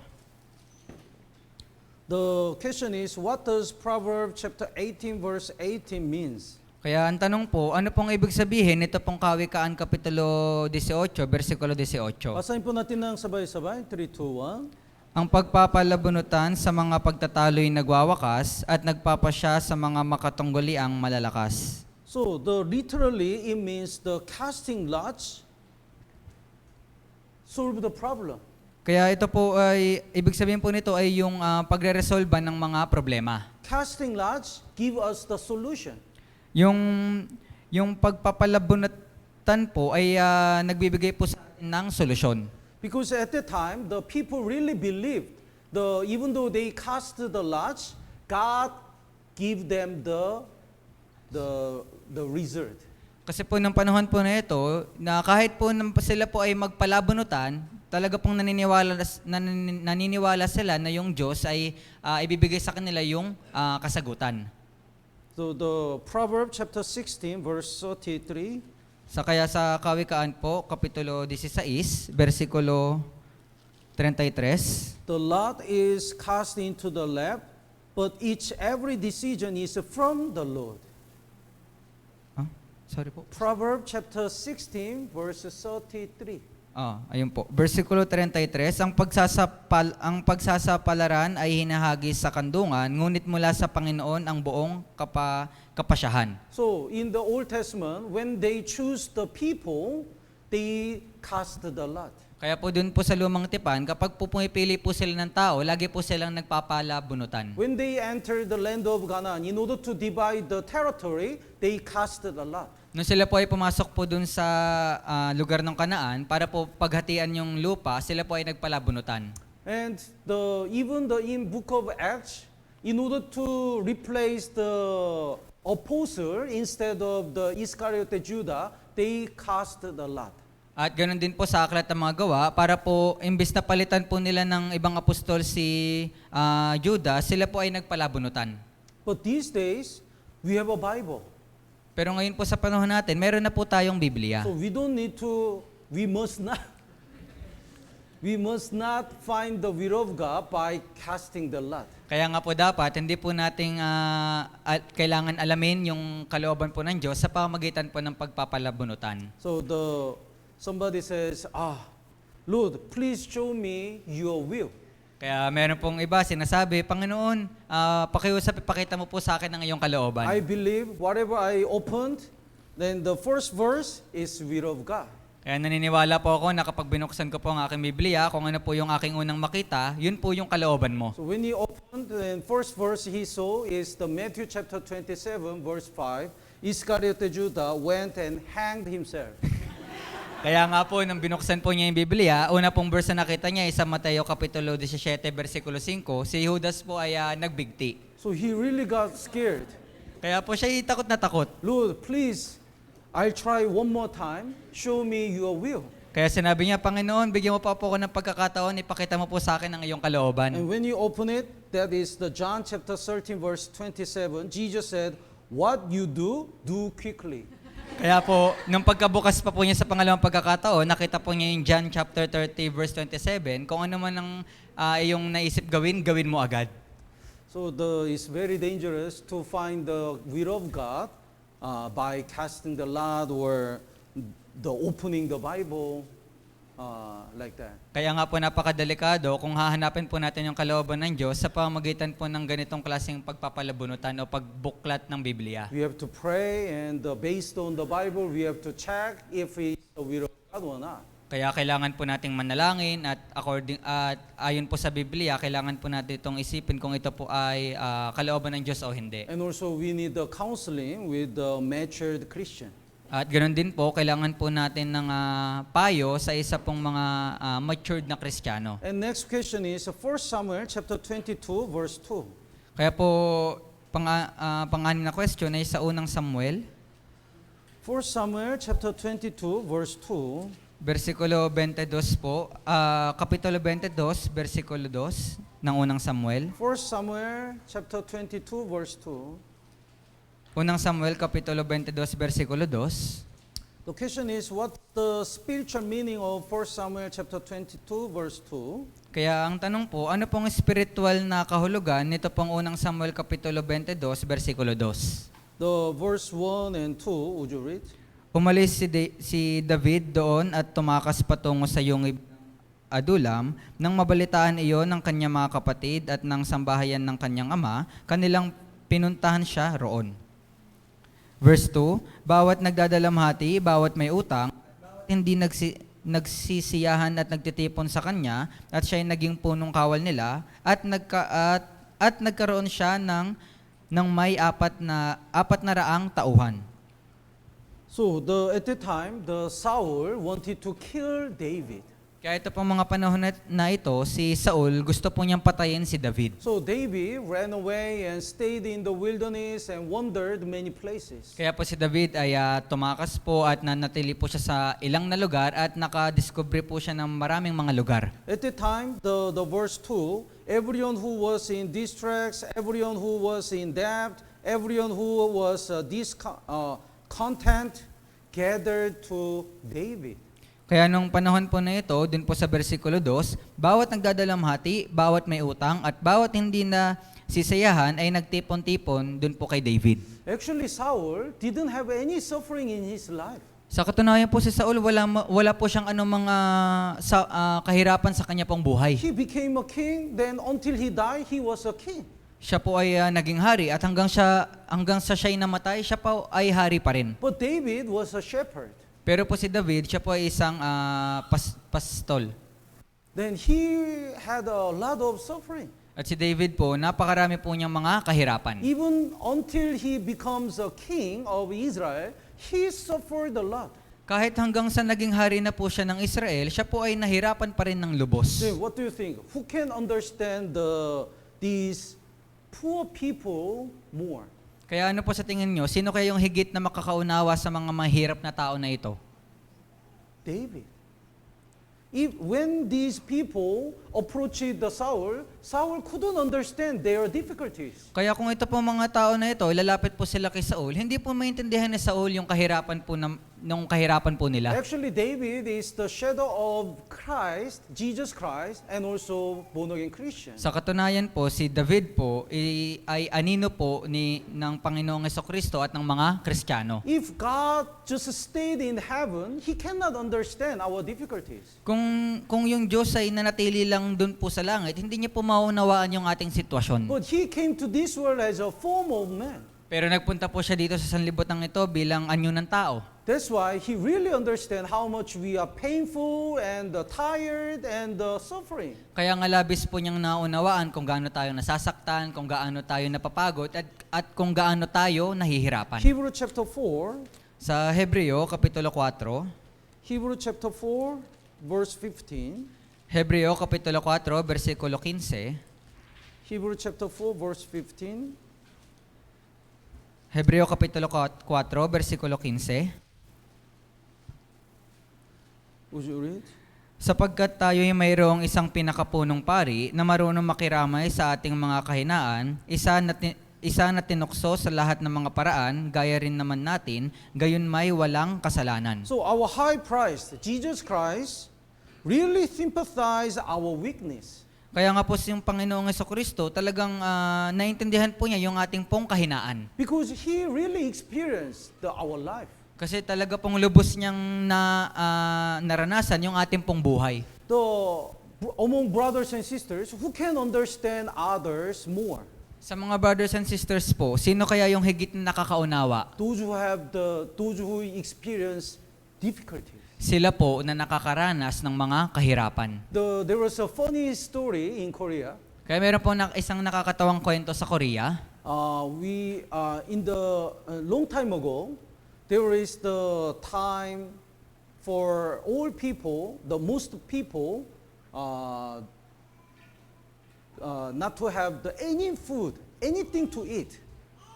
The question is, what does Proverbs chapter 18, verse 18 means? Kaya ang tanong po, ano pong ibig sabihin nito pong Kawikaan, Kapitulo 18, versikulo 18? Basahin po natin ng sabay-sabay. 3, 2, 1. Ang pagpapalabunutan sa mga pagtatalo'y nagwawakas at nagpapasya sa mga makatunggaliang malalakas. So, literally, it means the casting lots solve the problem. Kaya ito po ay, ibig sabihin po nito ay yung pagre-resolve ng mga problema. Casting lots give us the solution. Yung pagpapalabunutan po ay nagbibigay po sa atin ng solusyon. Because at the time, the people really believed, even though they cast the lots, God give them the result. Kasi po nung panahon po na ito, na kahit po sila po ay magpalabunutan, talaga pong naniniwala sila na yung Diyos ay ibibigay sa kanila yung kasagutan. So the Proverbs chapter 16, verse 33. Kaya sa Kawikaan po, Kapitulo 16, versikulo 33. The lot is cast into the lap, but every decision is from the Lord. Sorry po. Proverbs chapter 16, verse 33. Ayun po. Versikulo 33, ang pagsasapalaran ay hinahagis sa kandungan, ngunit mula sa Panginoon ang buong kapasyahan. So, in the Old Testament, when they choose the people, they cast the lot. Kaya po dun po sa Lumang Tipan, kapag pumipili po sila ng tao, lagi po silang nagpapalabunutan. When they enter the land of Canaan, in order to divide the territory, they cast the lot. Nung sila po ay pumasok po dun sa lugar ng Kanaan, para po paghatian yung lupa, sila po ay nagpalabunutan. And even in Book of Acts, in order to replace the opposer instead of the Iscariote Judah, they cast the lot. At ganoon din po sa Aklat ng Mga Gawa, para po imbes na palitan po nila ng ibang apostol si Judas, sila po ay nagpalabunutan. But these days, we have a Bible. Pero ngayon po sa panahon natin, meron na po tayong Biblia. So we must not find the will of God by casting the lot. Kaya nga po dapat, hindi po nating kailangan alamin yung kalooban po ng Diyos sa pamamagitan po ng pagpapalabunutan. So somebody says, Lord, please show me your will. Kaya meron pong iba sinasabi, Panginoon, pakita mo po sa akin ang iyong kalooban. I believe whatever I opened, then the first verse is will of God. Kaya naniniwala po ako na kapag binuksan ko po ang aking Biblia, kung ano po yung aking unang makita, yun po yung kalooban mo. So when he opened, the first verse he saw is the Matthew chapter 27, verse 5. Iscariot Judah went and hanged himself. Kaya nga po, nang binuksan po niya yung Biblia, una pong verse na nakita niya is sa Mateo Kapitulo 17, versikulo 5, si Judas po ay nagbigti. So he really got scared. Kaya po siya takot na takot. Lord, please, I'll try one more time. Show me your will. Kaya sinabi niya, Panginoon, bigyan mo pa po ako ng pagkakataon, ipakita mo po sa akin ang iyong kalooban. And when you open it, that is the John chapter 13, verse 27. Jesus said, what you do, do quickly. Kaya po, nung pagkabukas pa po niya sa pangalawang pagkakataon, nakita po niya yung John chapter 30, verse 27, kung ano man ang iyong naisip gawin, gawin mo agad. So it's very dangerous to find the will of God by casting the lot or the opening the Bible like that. Kaya nga po napakadelikado kung hahanapin po natin yung kalooban ng Diyos sa pamamagitan po ng ganitong klaseng pagpapalabunutan o pagbuklat ng Biblia. We have to pray and based on the Bible, we have to check if it's the will of God or not. Kaya kailangan po nating manalangin at ayon po sa Biblia, kailangan po natin itong isipin kung ito po ay kalooban ng Diyos o hindi. And also we need the counseling with the matured Christian. At ganoon din po, kailangan po natin ng payo sa isa pong mga matured na Kristiyano. And next question is 1 Samuel chapter 22 verse 2. Kaya po, panganim na question ay sa unang Samuel, 1 Samuel chapter 22 verse 2. versikulo 22 po, kapitulo 22, versikulo 2 ng unang Samuel. 1 Samuel chapter 22 verse 2. Unang Samuel, kapitulo 22, versikulo 2. The question is what the spiritual meaning of 1 Samuel chapter 22 verse 2? Kaya ang tanong po, ano pong spiritual na kahulugan nito pong unang Samuel, kapitulo 22, versikulo 2? The verse 1 and 2, would you read? Umalis si David doon at tumakas patungo sa Yungib Adulam. Nang mabalitaan iyon ng kanyang mga kapatid at ng sambahayan ng kanyang ama, kanilang pinuntahan siya roon. Verse 2, bawat nagdadalamhati, bawat may utang, bawat hindi nagsisiyahan at nagtitipon sa kanya, at siya'y naging punong kawal nila, at nagkaroon siya ng may 400 tauhan. So at that time, the Saul wanted to kill David. Kaya ito pong mga panahon na ito, si Saul gusto po niyang patayin si David. So David ran away and stayed in the wilderness and wandered many places. Kaya po si David ay tumakas po at nanatili po siya sa ilang na lugar at nakadiscover po siya ng maraming mga lugar. At the time, the verse 2, everyone who was in distress, everyone who was in debt, everyone who was discontent gathered to David. Kaya nung panahon po na ito, dun po sa versikulo 2, bawat nagdadalamhati, bawat may utang, at bawat hindi na sisayahan ay nagtipon-tipon dun po kay David. Actually, Saul didn't have any suffering in his life. Sa katunayan po si Saul, wala po siyang mga kahirapan sa kanya pong buhay. He became a king, then until he died, he was a king. Siya po ay naging hari at hanggang sa siya'y namatay, siya po ay hari pa rin. But David was a shepherd. Pero po si David, siya po ay isang pastol. Then he had a lot of suffering. At si David po, napakarami po niyang mga kahirapan. Even until he becomes a king of Israel, he suffered a lot. Kahit hanggang sa naging hari na po siya ng Israel, siya po ay nahirapan pa rin ng lubos. Then what do you think? Who can understand these poor people more? Kaya ano po sa tingin nyo, sino kaya yung higit na makakaunawa sa mga mahirap na tao na ito? David. When these people approached the Saul couldn't understand their difficulties. Kaya kung ito po mga tao na ito, lalapit po sila kay Saul, hindi po maintindihan ni Saul yung kahirapan po nila. Actually, David is the shadow of Christ, Jesus Christ, and also born-again Christian. Sa katunayan po, si David po ay anino po ng Panginoong Jesucristo at ng mga Kristiyano. If God just stayed in heaven, He cannot understand our difficulties. Kung yung Diyos ay nanatili lang doon po sa langit, hindi niya po maunawaan yung ating sitwasyon. But He came to this world as a form of man. Pero nagpunta po siya dito sa sanlibutan ito bilang anyo ng tao. That's why he really understands how much we are painful and tired and suffering. Kaya nga labis po niyang naunawaan kung gaano tayo nasasaktan, kung gaano tayo napapagod, at kung gaano tayo nahihirapan. Hebrew chapter 4, Sa Hebreo, Kapitulo 4, Hebrew chapter 4, verse 15. Hebreo, Kapitulo 4, versikulo 15. Hebrew chapter 4, verse 15. Hebreo, Kapitulo 4, versikulo 15. Would you read? Sapagkat tayo'y mayroong isang pinakapunong pari na marunong makiramay sa ating mga kahinaan, isa na tinukso sa lahat ng mga paraan, gaya rin naman natin, gayon may walang kasalanan. So our high priest, Jesus Christ, really sympathize our weakness. Kaya nga po yung Panginoong Jesucristo, talagang naintindihan po niya yung ating pong kahinaan. Because he really experienced our life. Kasi talaga pong lubos niyang naranasan yung ating pong buhay. Among brothers and sisters, who can understand others more? Sa mga brothers and sisters po, sino kaya yung higit na nakakaunawa? Those who experience difficulties. Sila po na nakakaranas ng mga kahirapan. There was a funny story in Korea. Kaya meron po isang nakakatawang kwento sa Korea. In the long time ago, there is the time for all people, the most people, not to have any food, anything to eat.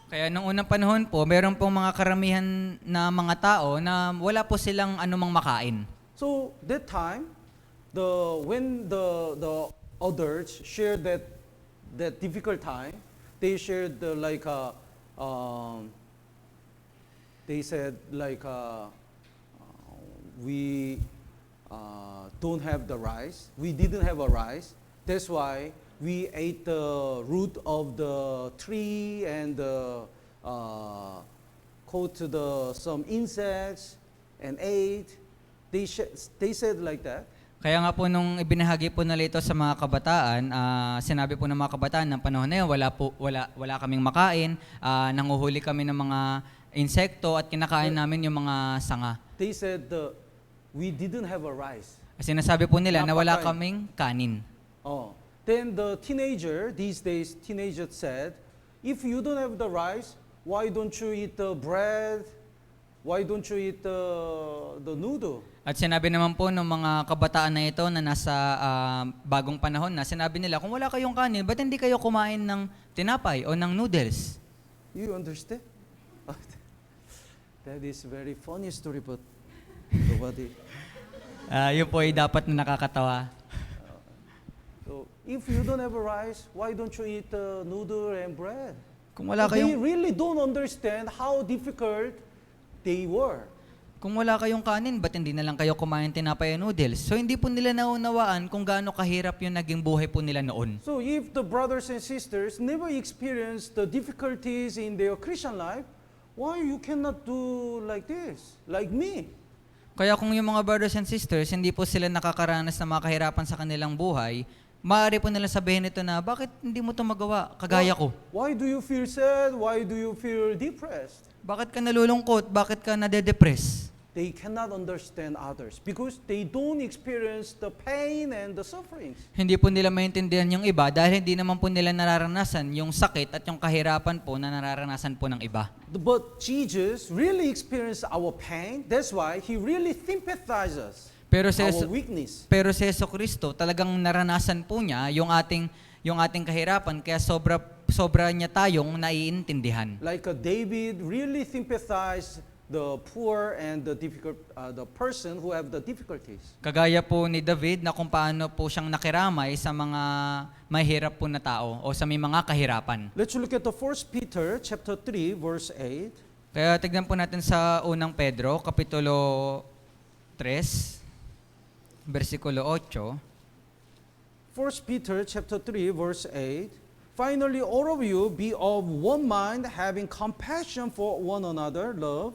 Kaya nung unang panahon po, meron pong mga karamihan na mga tao na wala po silang anumang makain. So that time, when the others shared that difficult time, they shared they said we don't have the rice. We didn't have a rice. That's why we ate the root of the tree and caught some insects and ate. They said like that. Kaya nga po nung ibinahagi po nila ito sa mga kabataan, sinabi po ng mga kabataan ng panahon na yun, wala kaming makain, nanguhuli kami ng mga insekto at kinakain namin yung mga sanga. They said we didn't have a rice. Sinasabi po nila na wala Napakain. kaming kanin. Oh. Then these days, teenager said, if you don't have the rice, why don't you eat the bread? Why don't you eat the noodle? At sinabi naman po ng mga kabataan na ito na nasa bagong panahon na, sinabi nila, kung wala kayong kanin, ba't hindi kayo kumain ng tinapay o ng noodles? You understand? That is very funny story, but nobody. Yun po ay dapat na nakakatawa. So if you don't have a rice, why don't you eat noodle and bread? Kung wala They kayong really don't understand how difficult they were. Kung wala kayong kanin, ba't hindi na lang kayo kumain tinapay and noodles? So hindi po nila naunawaan kung gaano kahirap yung naging buhay po nila noon. So if the brothers and sisters never experienced the difficulties in their Christian life, why you cannot do like this, like me? Kaya kung yung mga brothers and sisters, hindi po sila nakakaranas ng mga kahirapan sa kanilang buhay, maaari po nila sabihin ito na, bakit hindi mo ito magawa, kagaya ko? Why do you feel sad? Why do you feel depressed? Bakit ka nalulungkot? Bakit ka nade-depress? They cannot understand others because they don't experience the pain and the sufferings. Hindi po nila maintindihan yung iba dahil hindi naman po nila nararanasan yung sakit at yung kahirapan po na nararanasan po ng iba. But Jesus really experienced our pain. That's why He really sympathizes Pero si our weakness. Pero si Jesucristo, talagang naranasan po niya yung ating kahirapan, kaya sobra niya tayong naiintindihan. Like David really sympathized the poor and the person who have the difficulties. Kagaya po ni David na kung paano po siyang nakiramay sa mga mahirap po na tao o sa may mga kahirapan. Let's look at the 1 Peter chapter 3 verse 8. Kaya tignan po natin sa unang Pedro, Kapitulo 3, versikulo 8. 1 Peter chapter 3 verse 8. Finally, all of you be of one mind, having compassion for one another, love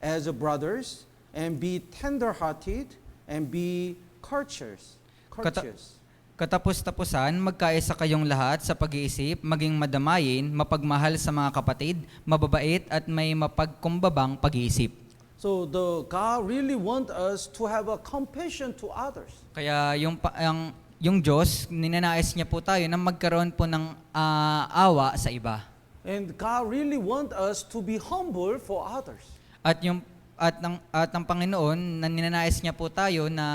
as brothers, and be tender-hearted, and be courteous. Katapos-tapusan, magkaisa kayong lahat sa pag-iisip, maging madamayin, mapagmahal sa mga kapatid, mababait at may mapagkumbabang pag-iisip. So the God really want us to have a compassion to others. Kaya yung Diyos, ninanais niya po tayo na magkaroon po ng awa sa iba. And God really want us to be humble for others. At ang Panginoon, na ninanais niya po tayo na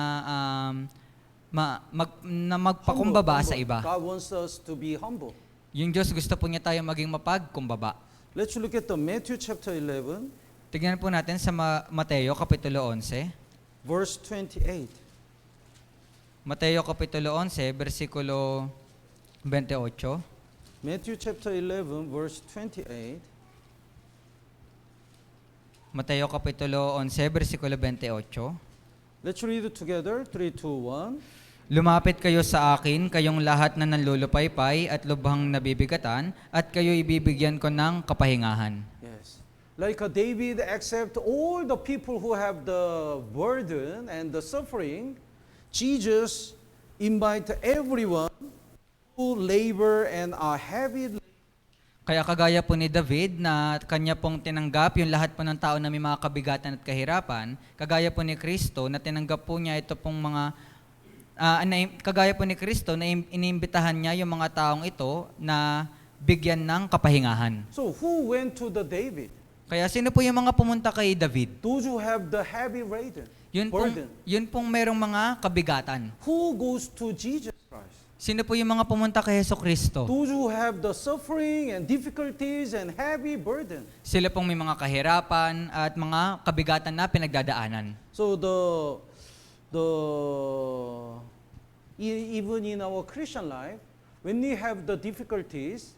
magpakumbaba sa iba. God wants us to be humble. Yung Diyos gusto po niya tayo maging mapagkumbaba. Let's look at the Matthew chapter 11, Tignan po natin sa Mateo Kapitulo 11. verse 28. Mateo Kapitulo 11, versikulo 28. Matthew chapter 11, verse 28. Mateo Kapitulo 11, versikulo 28. Let's read it together. 3, 2, 1. Lumapit kayo sa akin, kayong lahat na nanlulupaypay at lubhang nabibigatan, at kayo'y bibigyan ko ng kapahingahan. Yes. Like David accept all the people who have the burden and the suffering, Jesus invite everyone who labor and are heavy. Kaya kagaya po ni David na kanya pong tinanggap yung lahat po ng tao na may mga kabigatan at kahirapan, kagaya po ni Kristo na tinanggap po niya ito pong mga kagaya po ni Kristo na inimbitahan niya yung mga taong ito na bigyan ng kapahingahan. So who went to the David? Kaya sino po yung mga pumunta kay David? Those who have the heavy burden. Yun pong merong mga kabigatan. Who goes to Jesus Christ? Sino po yung mga pumunta kay Hesukristo? Those who have the suffering and difficulties and heavy burden. Sila pong may mga kahirapan at mga kabigatan na pinagdadaanan. So even in our Christian life, when we have the difficulties,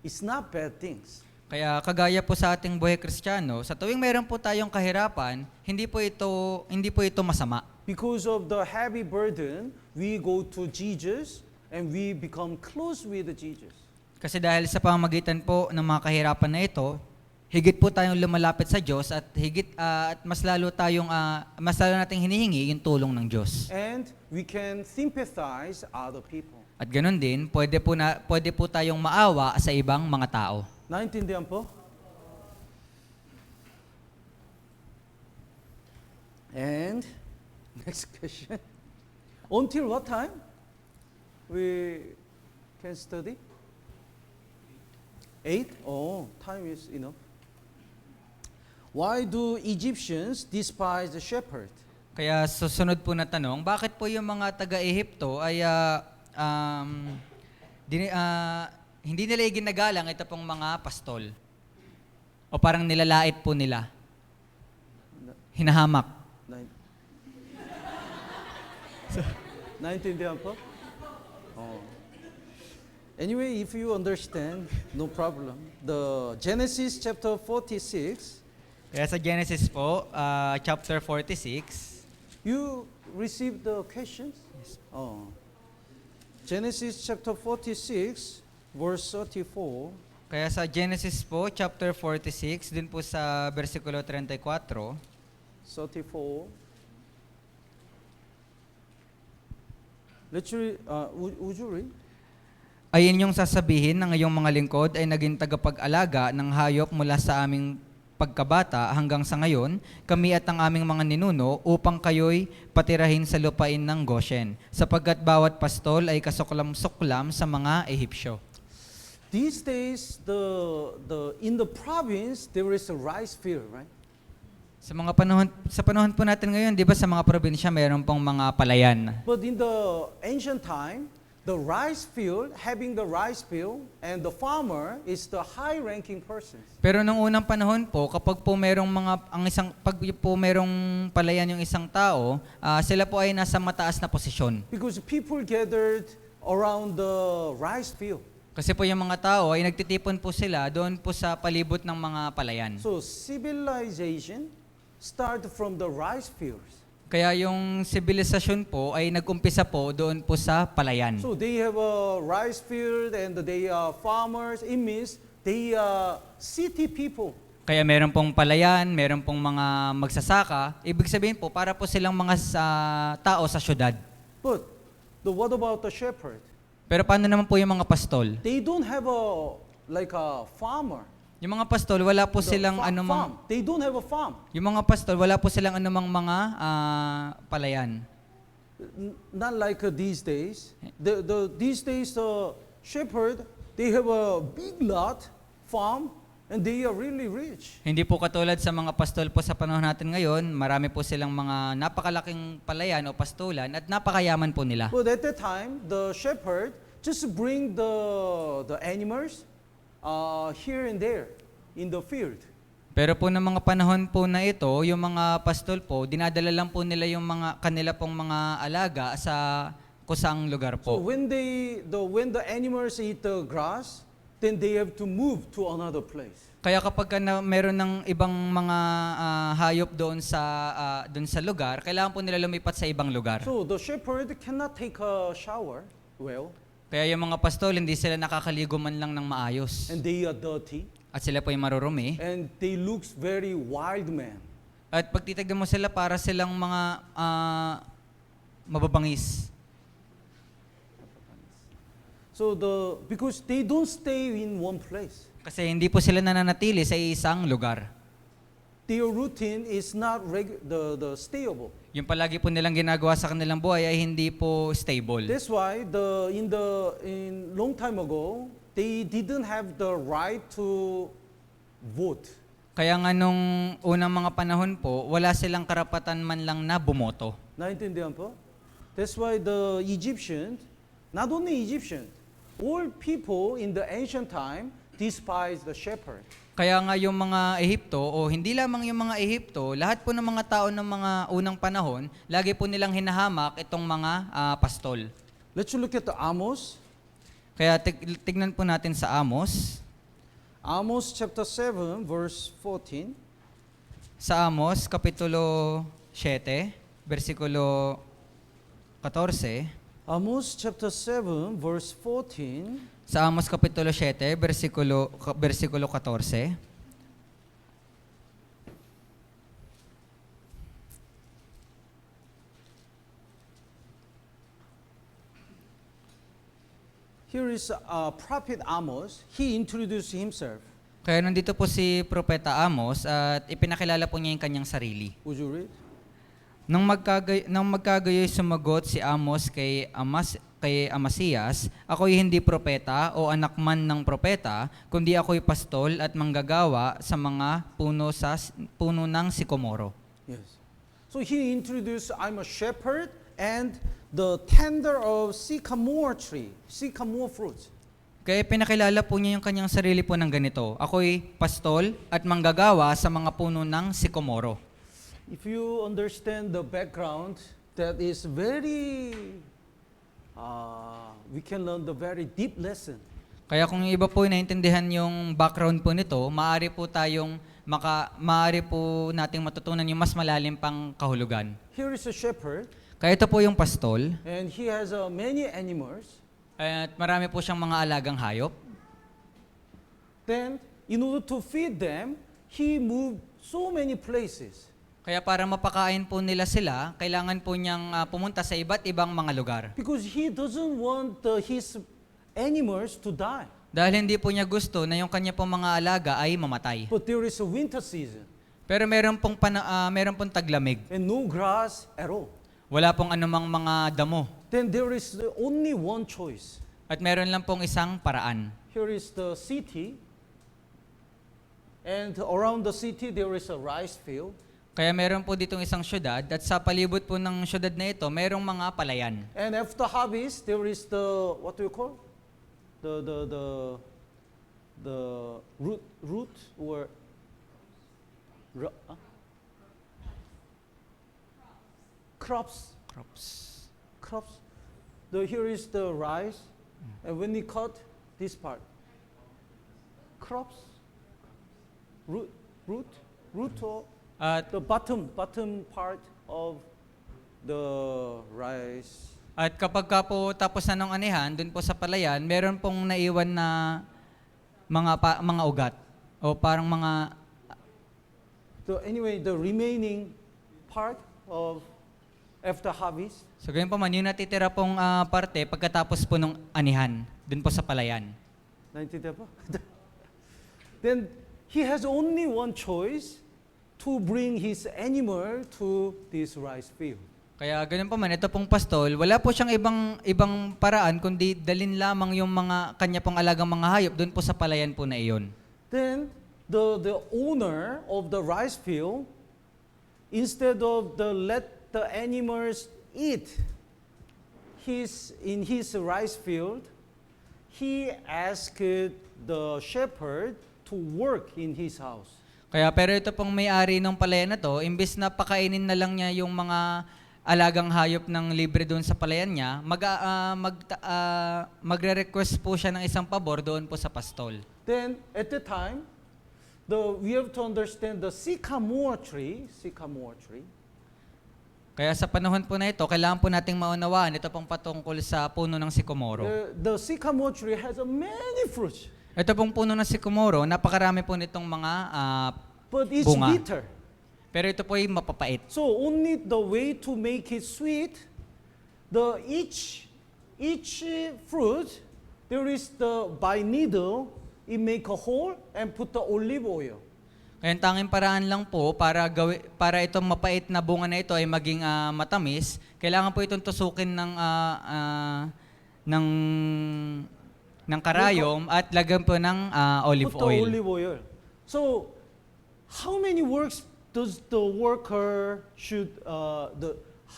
it's not bad things. Kaya kagaya po sa ating buhay Kristiyano, sa tuwing mayroon po tayong kahirapan, hindi po ito masama. Because of the heavy burden, we go to Jesus and we become close with Jesus. Kasi dahil sa pamamagitan po ng mga kahirapan na ito, higit po tayong lumalapit sa Diyos at at mas lalo nating hinihingi yung tulong ng Diyos. And we can sympathize other people. At ganun din, pwede po tayong maawa sa ibang mga tao. Naintindihan po? And next question. Until what time we can study? 8? Oh, time is enough. Why do Egyptians despise the shepherd? Kaya susunod po na tanong, bakit po yung mga taga-Ehipto ay hindi nila iginagalang ito pong mga pastol? O parang nilalait po nila? Hinahamak? Naintindihan po? Oh. Anyway, if you understand, no problem. The Genesis chapter 46, Kaya sa Genesis po, chapter 46, you received the questions? Yes. Oh. Genesis chapter 46, verse 34. kaya sa Genesis po, chapter 46, din po sa versikulo 34, 34. Let's read, would you read? Ayon yung sasabihin ng iyong mga lingkod ay naging tagapag-alaga ng hayop mula sa aming pagkabata hanggang sa ngayon, kami at ang aming mga ninuno upang kayo'y patirahin sa lupain ng Goshen, sapagkat bawat pastol ay kasuklam-suklam sa mga Ehipsyo. These days, in the province, there is a rice field, right? Sa panahon po natin ngayon, di ba sa mga probinsya mayroon pong mga palayan? But in the ancient time, the rice field, having the rice field, and the farmer is the high-ranking person. Pero nung unang panahon po, kapag po pag po merong palayan yung isang tao, sila po ay nasa mataas na posisyon. Because people gathered around the rice field. Kasi po yung mga tao ay nagtitipon po sila doon po sa palibot ng mga palayan. So civilization started from the rice fields. Kaya yung sibilisasyon po ay nag-umpisa po doon po sa palayan. So they have a rice field and they are farmers. It means they are city people. Kaya meron pong palayan, meron pong mga magsasaka. Ibig sabihin po, para po silang mga tao sa syudad. But what about the shepherd? Pero paano naman po yung mga pastol? They don't have a farmer. Yung mga pastol, wala po The silang anumang farm. They don't have a farm. yung mga pastol, wala po silang anumang mga palayan. Not like these days. These days, the shepherd, they have a big lot, farm, and they are really rich. Hindi po katulad sa mga pastol po sa panahon natin ngayon, marami po silang mga napakalaking palayan o pastulan at napakayaman po nila. But at that time, the shepherd just bring the animals here and there in the field. Pero po ng mga panahon po na ito, yung mga pastol po, dinadala lang po nila yung mga kanila pong mga alaga sa kusang lugar So po. when the animals eat the grass, then they have to move to another place. Kaya kapag meron ng ibang mga hayop doon sa lugar, kailangan po nila lumipat sa ibang lugar. So the shepherd cannot take a shower well, Kaya yung mga pastol, hindi sila nakakaligo man lang ng maayos. and they are dirty, At sila po yung marurumi. and they looks very wild man. At pag titignan mo sila, para silang mga mababangis. So because they don't stay in one place. Kasi hindi po sila nananatili sa isang lugar. Their routine is not the stayable. Yung palagi po nilang ginagawa sa kanilang buhay ay hindi po stable. That's why in long time ago, they didn't have the right to vote. Kaya nga nung unang mga panahon po, wala silang karapatan man lang na bumoto. Naintindihan po? That's why the Egyptians, not only Egyptians, all people in the ancient time despise the shepherd. Kaya nga yung mga Ehipto, o hindi lamang yung mga Ehipto, lahat po ng mga tao ng mga unang panahon, lagi po nilang hinahamak itong mga pastol. Let's look at the Amos. Kaya tignan po natin sa Amos. Amos chapter 7, verse 14. Sa Amos, Kapitulo 7, versikulo 14. Amos chapter 7, verse 14. Sa Amos, Kapitulo 7, versikulo 14. Here is prophet Amos. He introduced himself. Kaya nandito po si Propeta Amos at ipinakilala po niya yung kanyang sarili. Would you read? Nang magkagayoy sumagot si Amos kay Amasias, ako'y hindi propeta o anak man ng propeta, kundi ako'y pastol at manggagawa sa mga puno ng sikomoro. Yes. So he introduced, I'm a shepherd and the tender of sycamore tree, sycamore fruit. Kaya pinakilala po niya yung kanyang sarili po ng ganito, ako'y pastol at manggagawa sa mga puno ng sikomoro. If you understand the background, that is very, we can learn the very deep lesson. Kaya kung yung iba po naintindihan yung background po nito, maaari po nating matutunan yung mas malalim pang kahulugan. Here is a shepherd, Kaya ito po yung pastol, and he has many animals. at marami po siyang mga alagang hayop. Then, in order to feed them, he moved so many places. Kaya para mapakain po nila sila, kailangan po niyang pumunta sa iba't ibang mga lugar. Because he doesn't want his animals to die. Dahil hindi po niya gusto na yung kanya pong mga alaga ay mamatay. But there is a winter season, Pero meron pong taglamig. and no grass at all. Wala pong anumang mga damo. Then there is only one choice. At meron lang pong isang paraan. Here is the city, and around the city there is a rice field. Kaya meron po ditong isang syudad at sa palibot po ng syudad na ito, merong mga palayan. And after harvest, there is the, what do you call? The root or crops. Here is the rice, and when we cut this part, crops, root or At the bottom part of the rice. At kapag ka po tapos na ng anihan, dun po sa palayan, meron pong naiwan na mga ugat o parang mga Anyway, the remaining part of after harvest, so ganyan pa man, yung natitira pong parte pagkatapos po ng anihan, dun po sa palayan. naintindihan po? Then he has only one choice to bring his animal to this rice field. Kaya ganun pa man, ito pong pastol, wala po siyang ibang paraan kundi dalin lamang yung mga kanya pong alagang mga hayop doon po sa palayan po na iyon. Then the owner of the rice field, instead of let the animals eat in his rice field, he asked the shepherd to work in his house. Kaya pero ito pong may-ari ng palayan na to, imbes na pakainin na lang niya yung mga alagang hayop ng libre doon sa palayan niya, magre-request po siya ng isang pabor doon po sa pastol. Then at the time, we have to understand the sycamore tree. Kaya sa panahon po na ito, kailangan po nating maunawaan ito pong patungkol sa puno ng sikomoro. The sycamore tree has many fruits, Ito pong puno ng sikomoro, napakarami po nitong mga but it's bunga. bitter. Pero ito po ay mapapait. So only the way to make it sweet, each fruit there is by needle, it make a hole and put the olive oil. Kaya ang tanging paraan lang po para itong mapait na bunga na ito ay maging matamis, kailangan po itong tusukin ng karayom at lagyan po ng olive Put the oil. olive oil. So how many works does the worker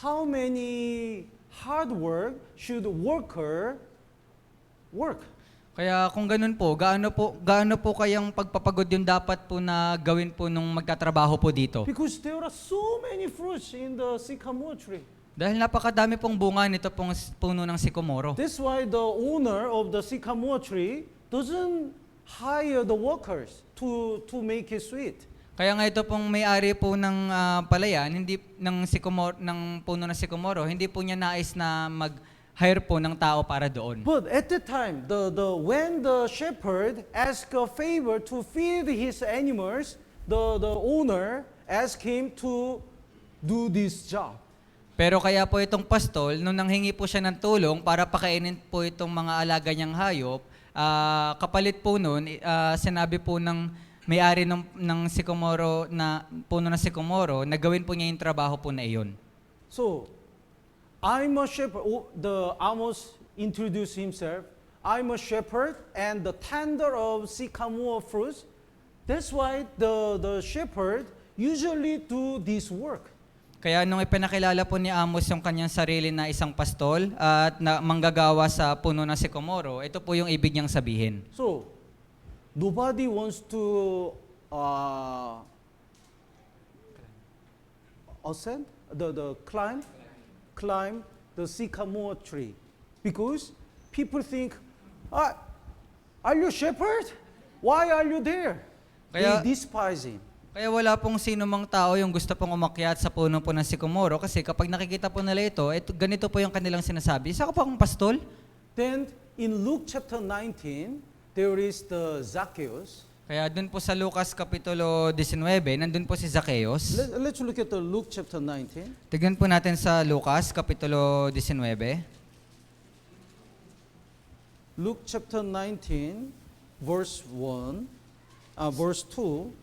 how many hard work should worker work? Kaya kung ganun po, gaano po kayang pagpapagod yung dapat po na gawin po nung magtatrabaho po dito? Because there are so many fruits in the sycamore tree. Dahil napakadami pong bunga nito pong puno ng sikomoro. That's why the owner of the sycamore tree doesn't hire the workers to make it sweet. Kaya nga ito pong may-ari po ng palayan, ng puno ng sikomoro, hindi po niya nais na mag-hire po ng tao para doon. But at the time, when the shepherd asked a favor to feed his animals, the owner asked him to do this job. Pero kaya po itong pastol, nung nanghingi po siya ng tulong para pakainin po itong mga alaga niyang hayop, kapalit po nun, sinabi po ng may-ari ng sikomoro na puno ng sikomoro na gawin po niya yung trabaho po na iyon. So, I'm a shepherd. The Amos introduced himself. I'm a shepherd and the tender of sycamore fruits. That's why the shepherd usually do this work. Kaya nung ipinakilala po ni Amos yung kanyang sarili na isang pastol at na manggagawa sa puno ng sikomoro, ito po yung ibig niyang sabihin. So, nobody wants to ascend, climb the sycamore tree, because people think, are you a shepherd? Why are you there? Kaya- They despise him. Kaya wala pong sino mang tao yung gusto pong umakyat sa puno po ng sikomoro kasi kapag nakikita po nila ito, ganito po yung kanilang sinasabi. Isa ka pa akong pastol? Then in Luke chapter 19, there is the Zacchaeus. Kaya dun po sa Lucas Kapitulo 19, nandun po si Zacchaeus. Let's look at the Luke chapter 19. Tignan po natin sa Lucas Kapitulo 19. Luke chapter 19, verse 2.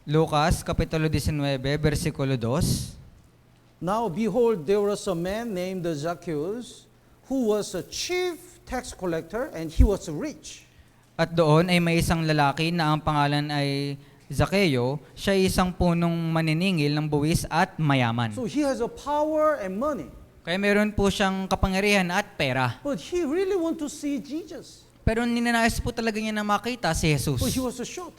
Lucas Kapitulo 19, versikulo 2. Now behold, there was a man named Zacchaeus, who was a chief tax collector, and he was rich. At doon ay may isang lalaki na ang pangalan ay Zacchaeus. Siya ay isang punong maniningil ng buwis at mayaman. So he has a power and money. Kaya meron po siyang kapangyarihan at pera. But he really want to see Jesus. Pero ninanais po talaga niya na makita si Jesus. But he was short.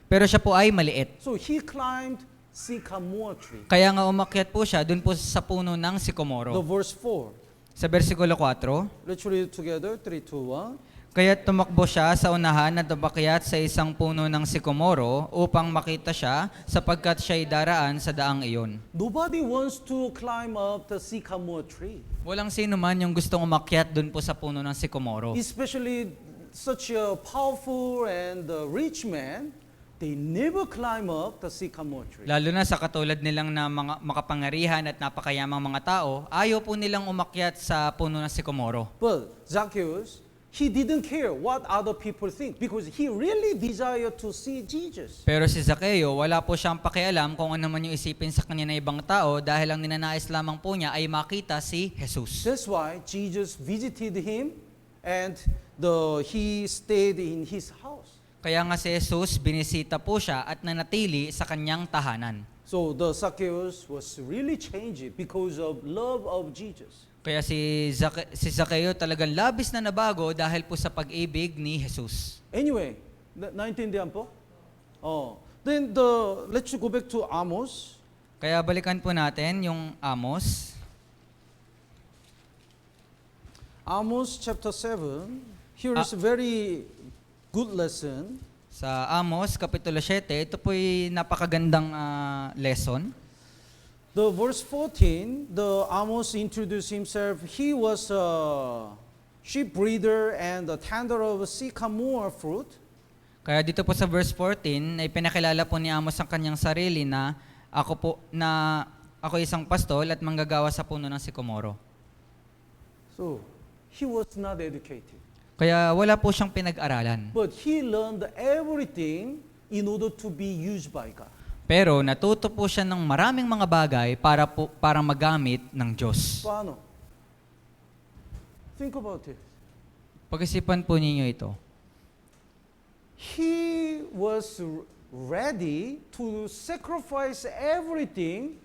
Pero siya po ay maliit. So he climbed sycamore tree. Kaya nga umakyat po siya dun po sa puno ng The sikomoro. verse 4. Sa versikulo 4, Let's read it together. 3, 2, 1. kaya tumakbo siya sa unahan at umakyat sa isang puno ng sikomoro upang makita siya sapagkat siya'y daraan sa daang iyon. Nobody wants to climb up the sycamore tree. Walang sino man yung gustong umakyat dun po sa puno ng sikomoro. Especially such a powerful and rich man, they never climb up the sycamore tree. Lalo na sa katulad nilang na mga makapangarihan at napakayamang mga tao, ayaw po nilang umakyat sa puno ng sikomoro. But Zacchaeus, he didn't care what other people think because he really desired to see Jesus. Pero si Zaccheo, wala po siyang pakialam kung ano man yung isipin sa kanya ng ibang tao dahil ang ninanais lamang po niya ay makita si Jesus. That's why Jesus visited him and he stayed in his house. Kaya nga si Jesus, binisita po siya at nanatili sa kanyang tahanan. So the Zacchaeus was really changed because of love of Jesus. Kaya si Zaccheo talagang labis na nabago dahil po sa pag-ibig ni Jesus. Anyway, naintindihan po? Then let's go back to Amos. Kaya balikan po natin yung Amos. Amos chapter 7. Here is a very good lesson. Sa Amos, Kapitulo 7, ito po'y napakagandang lesson. The verse 14, the Amos introduced himself. He was a sheep breeder and a tender of sycamore fruit. Kaya dito po sa verse 14, ay pinakilala po ni Amos ang kanyang sarili na ako isang pastol at manggagawa sa puno ng sikomoro. So, he was not educated. Kaya wala po siyang pinag-aralan. But he learned everything in order to be used by God. Pero natuto po siya ng maraming mga bagay para magamit ng Diyos. Paano? Think about it. Pag-isipan po ninyo ito. He was ready to sacrifice everything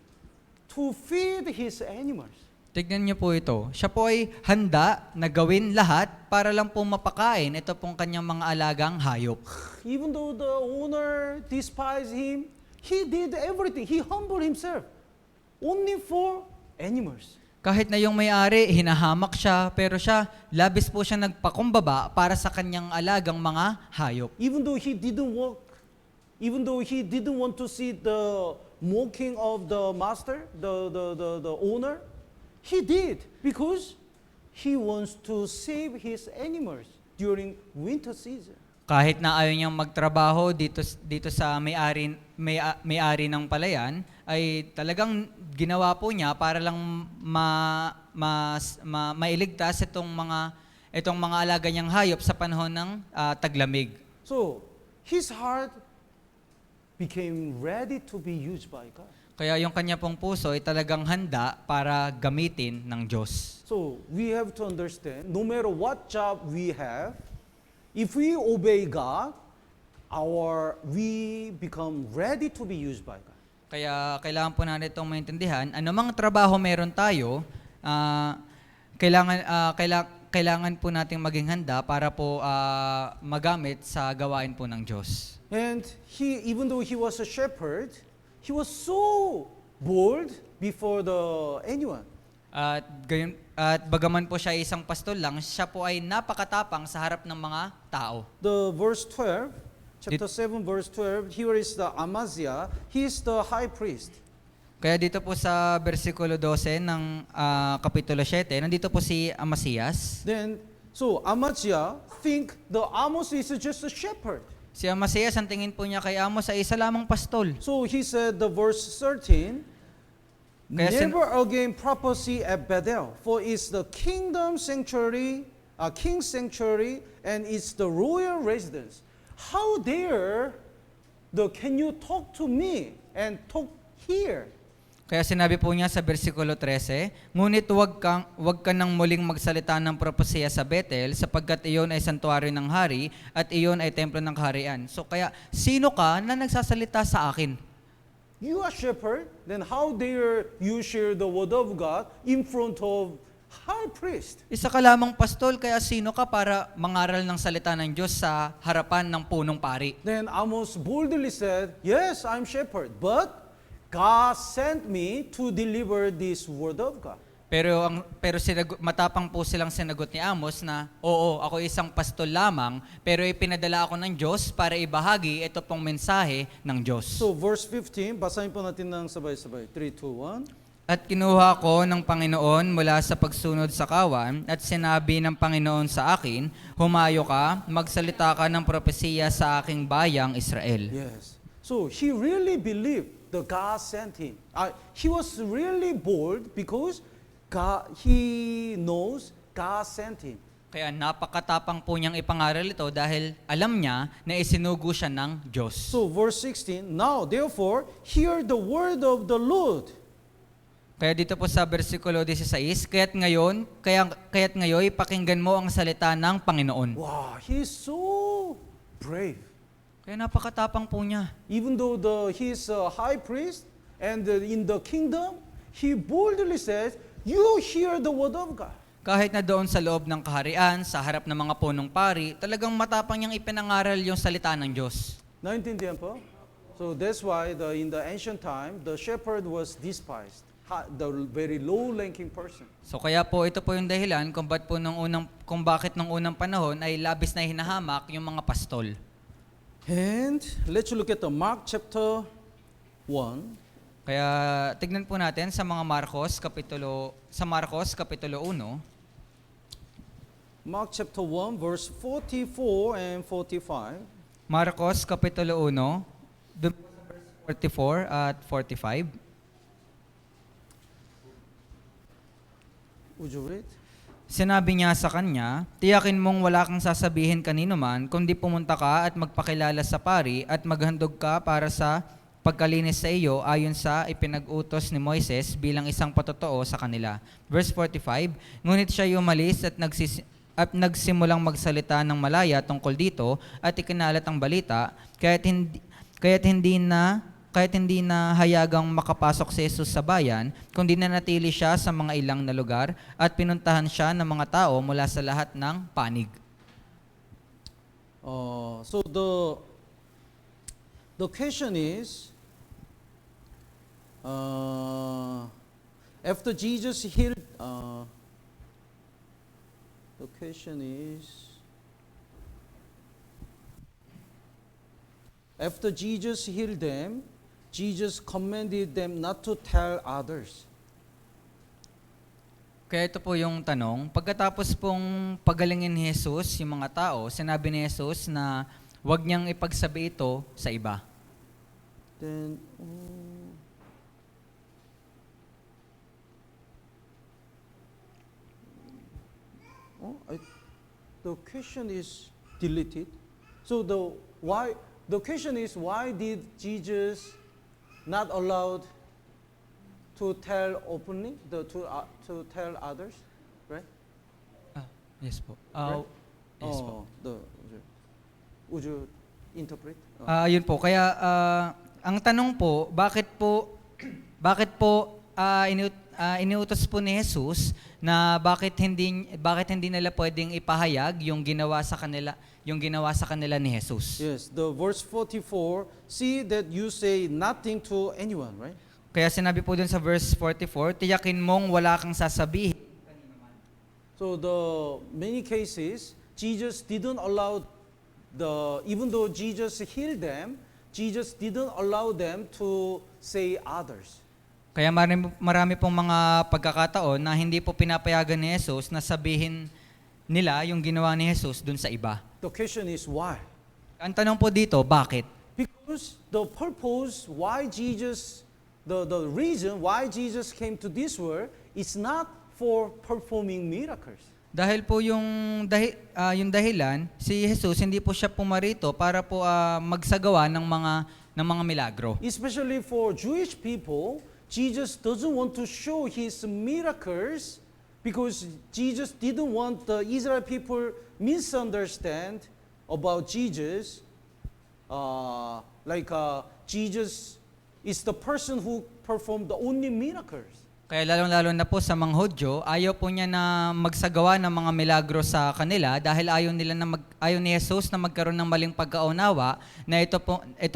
to feed his animals. Tignan niyo po ito. Siya po ay handa na gawin lahat para lang po mapakain ito pong kanyang mga alagang hayop. Even though the owner despised him, he did everything. He humbled himself only for animals. Kahit na yung may-ari, hinahamak siya, pero siya, labis po siya nagpakumbaba para sa kanyang alagang mga hayop. Even though he didn't work, even though he didn't want to see the mocking of the master, the owner, he did because he wants to save his animals during winter season. Kahit na ayaw niyang magtrabaho dito sa may-ari ng palayan, ay talagang ginawa po niya para lang mailigtas itong mga alaga niyang hayop sa panahon ng taglamig. So, his heart became ready to be used by God. Kaya yung kanya pong puso ay talagang handa para gamitin ng Diyos. So, we have to understand, no matter what job we have, if we obey God, we become ready to be used by God. Kaya kailangan po natin itong maintindihan, anumang trabaho meron tayo, kailangan po nating maging handa para po magamit sa gawain po ng Diyos. And even though he was a shepherd, he was so bold before anyone. At bagaman po siya isang pastol lang, siya po ay napakatapang sa harap ng mga tao. The verse 12, chapter 7, verse 12, here is the Amaziah. He is the high priest. Kaya dito po sa versikulo 12 ng Kapitulo 7, nandito po si Amasias. So Amaziah think the Amos is just a shepherd. Si Amasias, ang tingin po niya kay Amos ay isa lamang pastol. So he said, the verse 13, never again prophesy at Bethel, for it's the king's sanctuary, and it's the royal residence. How dare can you talk to me and talk here? Kaya sinabi po niya sa versikulo 13, ngunit huwag ka nang muling magsalita ng propesya sa Bethel sapagkat iyon ay santuario ng hari at iyon ay templo ng kaharian. So kaya, sino ka na nagsasalita sa akin? You are shepherd, then how dare you share the word of God in front of high priest? Isa ka lamang pastol, kaya sino ka para mangaral ng salita ng Diyos sa harapan ng punong pari? Then Amos boldly said, yes, I'm shepherd, but God sent me to deliver this word of God. Pero matapang po silang sinagot ni Amos na, oo, ako isang pastol lamang, pero ipinadala ako ng Diyos para ibahagi ito pong mensahe ng Diyos. So verse 15, basahin po natin ng sabay-sabay. 3, 2, 1. At kinuha ko ng Panginoon mula sa pagsunod sa kawan, at sinabi ng Panginoon sa akin, humayo ka, magsalita ka ng propesiya sa aking bayang Israel. Yes. So he really believed that God sent him. He was really bold because he knows God sent him. Kaya napakatapang po niyang ipangaral ito dahil alam niya na isinugo siya ng Diyos. So verse 16, now therefore hear the word of the Lord. Kaya dito po sa versikulo 16, kaya't ngayon, pakinggan mo ang salita ng Panginoon. Wow, he's so brave. Kaya napakatapang po niya. Even though he's a high priest and in the kingdom, he boldly says, you hear the word of God. Kahit na doon sa loob ng kaharian, sa harap ng mga punong pari, talagang matapang niyang ipinangaral yung salita ng Diyos. Naintindihan po? So that's why in the ancient time, the shepherd was despised, the very low-ranking person. So kaya po ito po yung dahilan kung bakit nung unang panahon ay labis na hinahamak yung mga pastol. And let's look at the Mark chapter 1. Kaya tignan po natin sa Marcos kapitulo 1. Mark chapter 1 verse 44 and 45. Marcos kapitulo 1, doon po sa verse 44 at 45. Would you read? Sinabi niya sa kanya, tiyakin mong wala kang sasabihin kanino man, kundi pumunta ka at magpakilala sa pari at maghandog ka para sa pagkalinis sa iyo ayon sa ipinag-utos ni Moises bilang isang patotoo sa kanila. Verse 45, ngunit siya umalis at nagsimulang magsalita ng malaya tungkol dito at ikinalat ang balita, kaya't hindi na hayagang makapasok si Jesus sa bayan, kundi nanatili siya sa mga ilang na lugar at pinuntahan siya ng mga tao mula sa lahat ng panig. So the question is, after Jesus healed, the question is, after Jesus healed them, Jesus commanded them not to tell others. Kaya ito po yung tanong, pagkatapos pong pagalingin ni Jesus yung mga tao, sinabi ni Jesus na huwag niyang ipagsabi ito sa iba. Then, the question is deleted. So the question is, why did Jesus not allowed to tell openly, to tell others, right? Yes po. Right? Yes po. Would you interpret? Yun po. Kaya ang tanong po, bakit po iniutos po ni Jesus na bakit hindi nila pwedeng ipahayag yung ginawa sa kanila ni Jesus. Yes, the verse 44, see that you say nothing to anyone, right? Kaya sinabi po dun sa verse 44, tiyakin mong wala kang sasabihin. So the many cases, Jesus didn't allow even though Jesus healed them, Jesus didn't allow them to say others. Kaya marami pong mga pagkakataon na hindi po pinapayagan ni Jesus na sabihin nila yung ginawa ni Jesus dun sa iba. The question is why? Ang tanong po dito, bakit? Because the purpose why Jesus, the reason why Jesus came to this world is not for performing miracles. Dahil po yung dahilan, si Jesus hindi po siya pumarito para po magsagawa ng mga milagro. Especially for Jewish people, Jesus doesn't want to show his miracles because Jesus didn't want the Israel people misunderstand about Jesus. Jesus is the person who performed the only miracles. Kaya lalong-lalo na po sa mga Hudyo, ayaw po niya na magsagawa ng mga milagro sa kanila dahil ayaw ni Jesus na magkaroon ng maling pagkaunawa na ito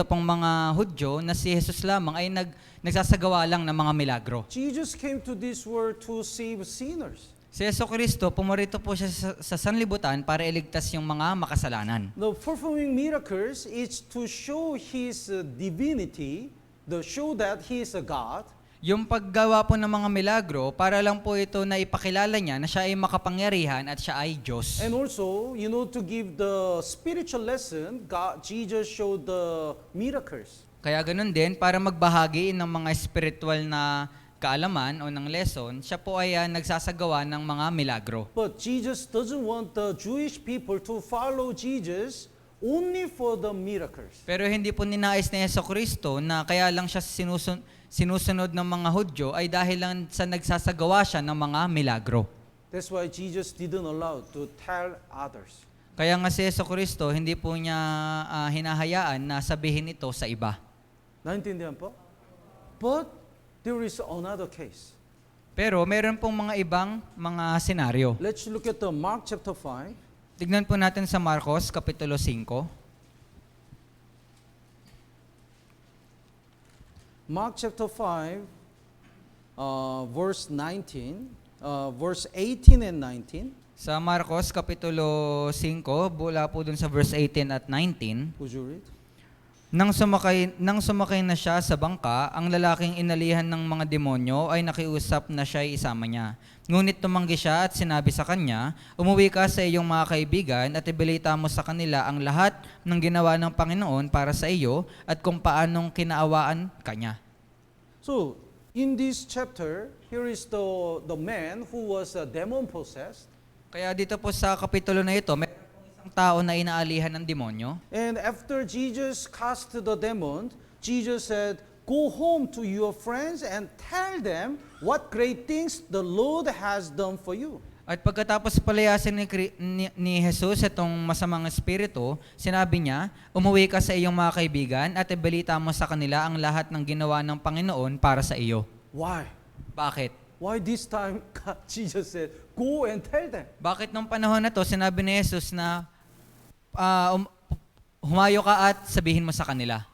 pong mga Hudyo na si Jesus lamang ay nagsasagawa lang ng mga milagro. Jesus came to this world to save sinners. Si Jesucristo, pumarito po siya sa sanlibutan para iligtas yung mga makasalanan. The performing miracles is to show his divinity, to show that he is a God. Yung paggawa po ng mga milagro, para lang po ito na ipakilala niya na siya ay makapangyarihan at siya ay Diyos. And also, to give the spiritual lesson, Jesus showed the miracles. Kaya ganun din, para magbahagi ng mga spiritual na kaalaman o ng lesson, siya po ay nagsasagawa ng mga milagro. But Jesus doesn't want the Jewish people to follow Jesus only for the miracles. Pero hindi po ninais ni Jesucristo na kaya lang siya sinusunod ng mga Hudyo ay dahil lang sa nagsasagawa siya ng mga milagro. That's why Jesus didn't allow to tell others. Kaya nga si Jesucristo, hindi po niya hinahayaan na sabihin ito sa iba. Naintindihan po? But there is another case. Pero meron pong mga ibang mga senaryo. Let's look at the Mark chapter 5. Tignan po natin sa Marcos, Kapitulo 5. Mark chapter 5, verse 19, verse 18 and 19. Sa Marcos, Kapitulo 5, mula po dun sa verse 18 at 19. Would you read? Nang sumakay na siya sa bangka, ang lalaking inalihan ng mga demonyo ay nakiusap na siya ay isama niya. Ngunit tumanggi siya at sinabi sa kanya, "Umuwi ka sa iyong mga kaibigan at ibalita mo sa kanila ang lahat ng ginawa ng Panginoon para sa iyo at kung paanong kinaawaan kanya." So, in this chapter, here is the man who was demon possessed. Kaya dito po sa kapitulo na ito, may isang tao na inaalihan ng demonyo. And after Jesus cast the demon, Jesus said, "Go home to your friends and tell them what great things the Lord has done for you." At pagkatapos palayasin ni Jesus itong masamang espiritu, sinabi niya, "Umuwi ka sa iyong mga kaibigan at ibalita mo sa kanila ang lahat ng ginawa ng Panginoon para sa iyo." Why? Bakit? Why this time Jesus said, "Go and tell them"? Bakit nung panahon na to, sinabi ni Jesus na humayo ka at sabihin mo sa kanila?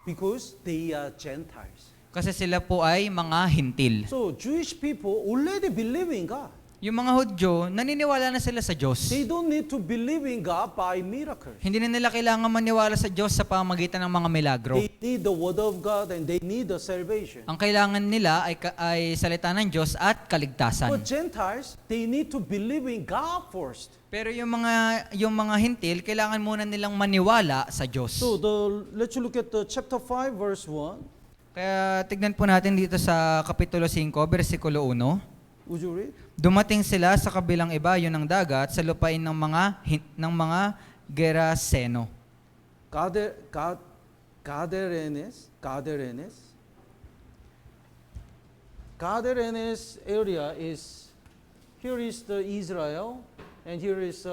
Because they are Gentiles. Kasi sila po ay mga hintil. So Jewish people already believe in God. Yung mga Hudyo, naniniwala na sila sa Diyos. They don't need to believe in God by miracles. Hindi na nila kailangan maniwala sa Diyos sa pamamagitan ng mga milagro. They need the word of God and they need the salvation. Ang kailangan nila ay salita ng Diyos at kaligtasan. But Gentiles, they need to believe in God first. Pero yung mga hintil, kailangan muna nilang maniwala sa Diyos. So let's look at the chapter 5 verse 1. Kaya tignan po natin dito sa Kapitulo 5, versikulo 1. Would you read? Dumating sila sa kabilang ibayo ng dagat sa lupain ng mga Geraseno. Gadarenes area is, here is the Israel, and here is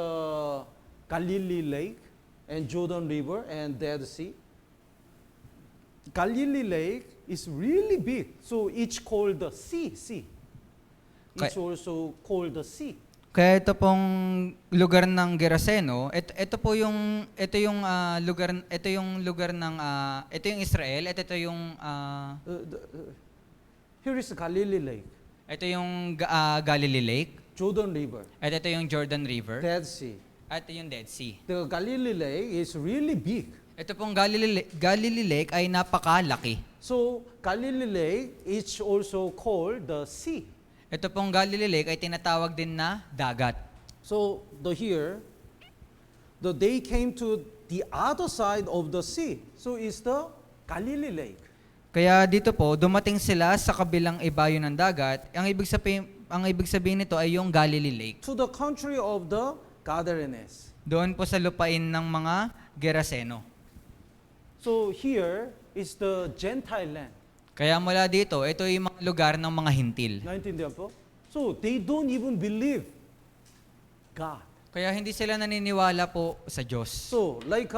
Galilee Lake, and Jordan River, and Dead Sea. Galilee Lake is really big, so it's called the sea. It's also called the sea. Kaya ito pong lugar ng Geraseno, ito yung Israel, ito yung Here is Galilee Lake, ito yung Galilee Lake, Jordan River, at ito yung Jordan River, Dead Sea. at ito yung Dead Sea. The Galilee Lake is really big. Ito pong Galilee Lake ay napakalaki. So Galilee Lake is also called the sea. Ito pong Galilee Lake ay tinatawag din na dagat. So they came to the other side of the sea. So it's the Galilee Lake. Kaya dito po, dumating sila sa kabilang ibayo ng dagat. Ang ibig sabihin nito ay yung Galilee Lake. To the country of the Gadarenes. Doon po sa lupain ng mga Geraseno. So here is the Gentile land. Kaya mula dito, ito yung mga lugar ng mga hintil. Naintindihan po? So they don't even believe God. Kaya hindi sila naniniwala po sa Diyos. So like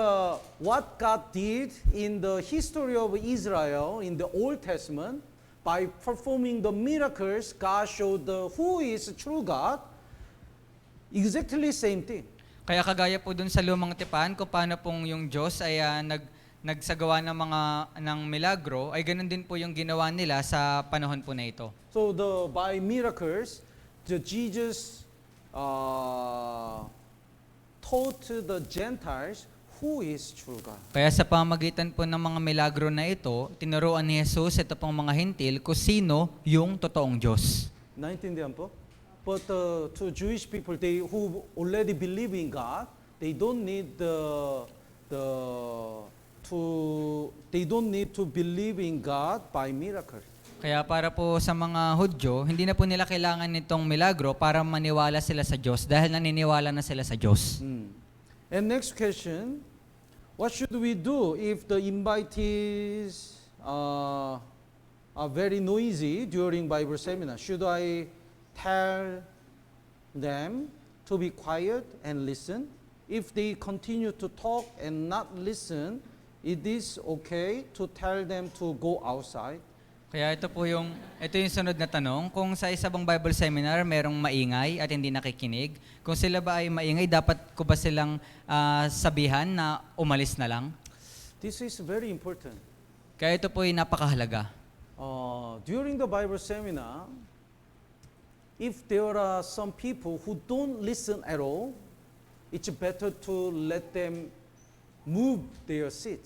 what God did in the history of Israel in the Old Testament, by performing the miracles, God showed who is true God. Exactly same thing. Kaya kagaya po dun sa lumang tipan, kung paano pong yung Diyos ay nagsagawa ng milagro, ay ganun din po yung ginawa nila sa panahon po na ito. So by miracles, Jesus taught to the Gentiles who is true God. Kaya sa pamagitan po ng mga milagro na ito, tinuruan ni Jesus ito pong mga hintil kung sino yung totoong Diyos. Naintindihan po? But to Jewish people, who already believe in God, they don't need they don't need to believe in God by miracles. Kaya para po sa mga Hudyo, hindi na po nila kailangan nitong milagro para maniwala sila sa Diyos dahil naniniwala na sila sa Diyos. And next question, what should we do if the invitees are very noisy during Bible seminar? Should I tell them to be quiet and listen? If they continue to talk and not listen, it is okay to tell them to go outside? Kaya ito yung sunod na tanong. Kung sa isa bang Bible seminar merong maingay at hindi nakikinig, kung sila ba ay maingay, dapat ko ba silang sabihan na umalis na lang? This is very important. Kaya ito po ay napakahalaga. During the Bible seminar, if there are some people who don't listen at all, it's better to let them move their seat.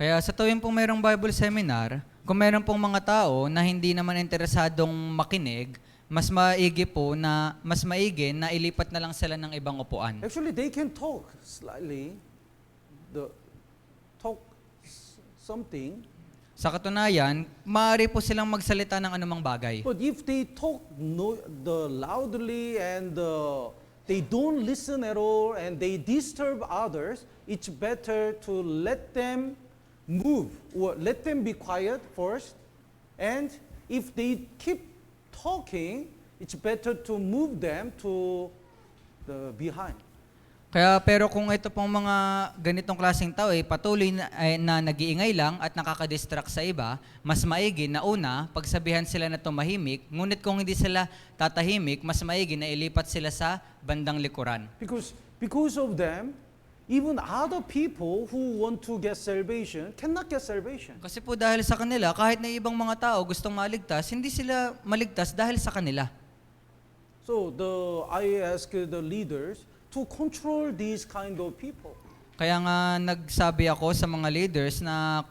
Kaya sa tuwing pong mayroong Bible seminar, kung mayroon pong mga tao na hindi naman interesadong makinig, mas maigi na ilipat na lang sila ng ibang upuan. Actually, they can talk slightly, talk something. Sa katunayan, maaari po silang magsalita ng anumang bagay. But if they talk loudly and they don't listen at all and they disturb others, it's better to let them move or let them be quiet first. And if they keep talking, it's better to move them to the behind. Pero kung ito pong mga ganitong klaseng tao patuloy na nag-iingay lang at nakaka-distract sa iba, mas maigi na una, pagsabihan sila na tumahimik, ngunit kung hindi sila tatahimik, mas maigi na ilipat sila sa bandang likuran. Because of them, even other people who want to get salvation cannot get salvation. Kasi po dahil sa kanila, kahit na ibang mga tao gustong maligtas, hindi sila maligtas dahil sa kanila. So I ask the leaders to control these kind of people. Kaya nga nagsabi ako sa mga leaders na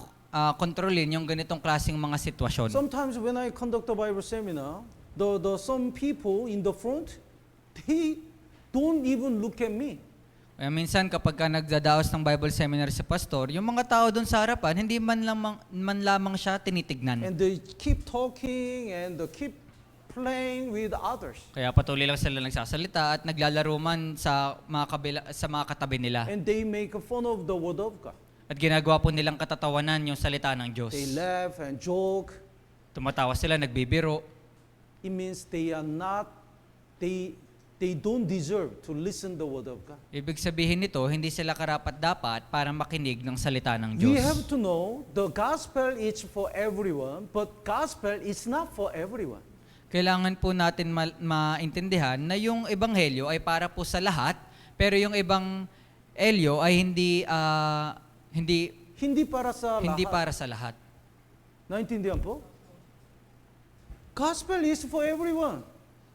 kontrolin yung ganitong klaseng mga sitwasyon. Sometimes when I conduct a Bible seminar, some people in the front, they don't even look at me. Kaya minsan kapag nagdadaos ng Bible seminar si pastor, yung mga tao doon sa harapan, hindi man lamang siya tinitignan. And they keep talking and they keep playing with others. Kaya patuloy lang sila nagsasalita at naglalaro man sa mga katabi nila. And they make fun of the word of God. At ginagawa po nilang katatawanan yung salita ng Diyos. They laugh and joke. Tumatawa sila, nagbibiro. It means they don't deserve to listen the word of God. Ibig sabihin nito, hindi sila karapat-dapat para makinig ng salita ng Diyos. We have to know the gospel is for everyone, but gospel is not for everyone. Kailangan po natin maintindihan na yung ebanghelyo ay para po sa lahat, pero yung ebanghelyo ay Hindi para sa hindi lahat. para sa lahat. Naintindihan po? Gospel is for everyone,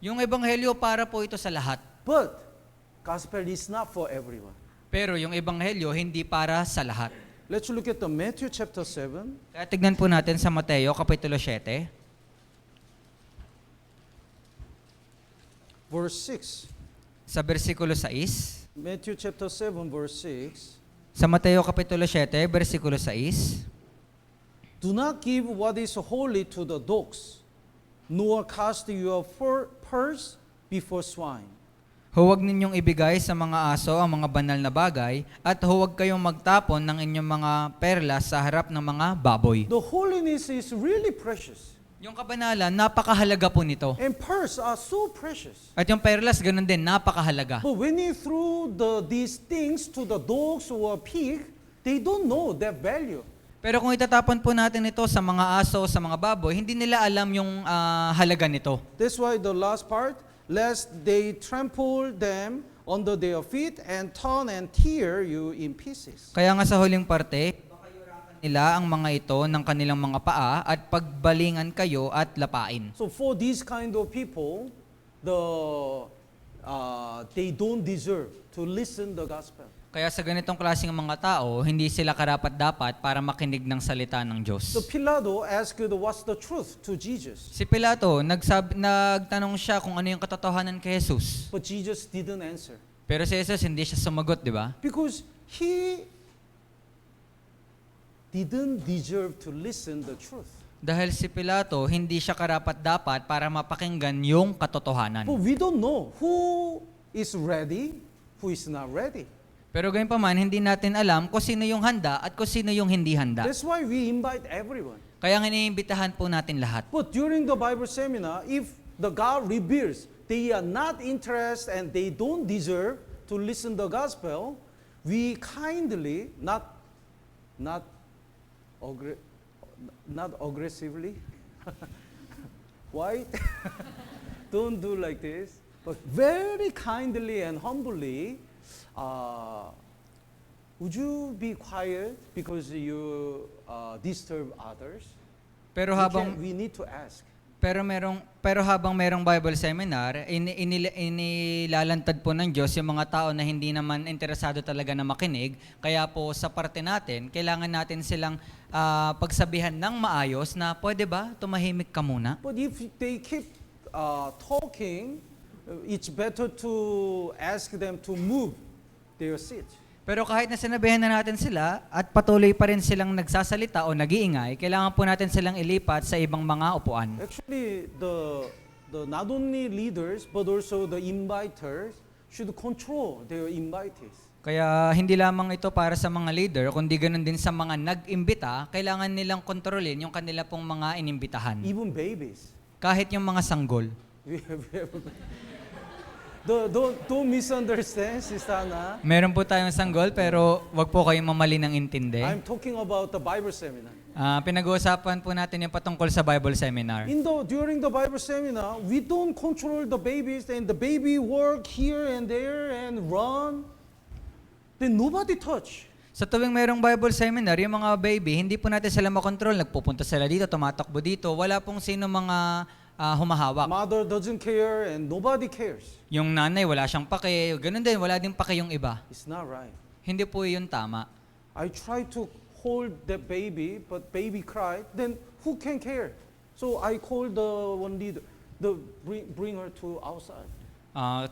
Yung ebanghelyo para po ito sa lahat, but gospel is not for everyone. pero yung ebanghelyo hindi para sa lahat. Let's look at the Matthew chapter 7. Kaya tignan po natin sa Mateo kapitulo 7, verse 6. sa bersikulo 6. Matthew chapter 7, verse 6. Sa Mateo kapitulo 7, bersikulo 6. Do not give what is holy to the dogs, nor cast your purse before swine. Huwag ninyong ibigay sa mga aso ang mga banal na bagay at huwag kayong magtapon ng inyong mga perlas sa harap ng mga baboy. The holiness is really precious. Yung kabanalan, napakahalaga po nito. And pearls are so precious. At yung perlas, ganun din, napakahalaga. But when you throw these things to the dogs or pig, they don't know their value. Pero kung itatapon po natin ito sa mga aso, sa mga baboy, hindi nila alam yung halaga nito. That's why the last part, lest they trample them under their feet and turn and tear you in pieces. Kaya nga sa huling parte, baka yurakan nila ang mga ito ng kanilang mga paa at pagbalingan kayo at lapain. So for these kind of people, they don't deserve to listen the gospel. Kaya sa ganitong klaseng mga tao, hindi sila karapat-dapat para makinig ng salita ng Diyos. So Pilato asked what's the truth to Jesus. Si Pilato, nagtanong siya kung ano yung katotohanan kay Jesus. But Jesus didn't answer. Pero si Jesus hindi siya sumagot, di ba? Because he didn't deserve to listen the truth. Dahil si Pilato, hindi siya karapat-dapat para mapakinggan yung katotohanan. But we don't know who is ready, who is not ready. Pero gayon pa man, hindi natin alam kung sino yung handa at kung sino yung hindi handa. That's why we invite everyone. Kaya iniimbitahan po natin lahat. But during the Bible seminar, if the God reveals they are not interested and they don't deserve to listen the gospel, we kindly, not aggressively, why? Don't do like this, but very kindly and humbly, would you be quiet because you disturb others? Pero habang We need to ask. pero habang merong Bible seminar, inilalantad po ng Diyos yung mga tao na hindi naman interesado talaga na makinig. Kaya po sa parte natin, kailangan natin silang pagsabihan ng maayos na pwede ba tumahimik ka muna? But if they keep talking, it's better to ask them to move their seat. Pero kahit na sinabihan na natin sila at patuloy pa rin silang nagsasalita o nag-iingay, kailangan po natin silang ilipat sa ibang mga upuan. Actually, the not only leaders but also the inviters should control their invitees. Kaya hindi lamang ito para sa mga leader, kundi ganun din sa mga nag-imbita, kailangan nilang kontrolin yung kanila pong mga inimbitahan. Even babies. Kahit yung mga sanggol. Don't misunderstand, Sister Anna. Meron po tayong sanggol pero wag po kayong mamali ng intindi. I'm talking about the Bible seminar. Pinag-uusapan po natin yung patungkol sa Bible seminar. During the Bible seminar, we don't control the babies and the baby work here and there and run. Then nobody touch. Sa tuwing mayroong Bible seminar, yung mga baby, hindi po natin sila makontrol. Nagpupunta sila dito, tumatakbo dito. Wala pong sino mga humahawak. Mother doesn't care and nobody cares. Yung nanay, wala siyang pake. Ganun din, wala din pake yung iba. It's not right. Hindi po yun tama. I try to hold the baby, but baby cried. Then who can care? So I called the one leader. Bring her to outside.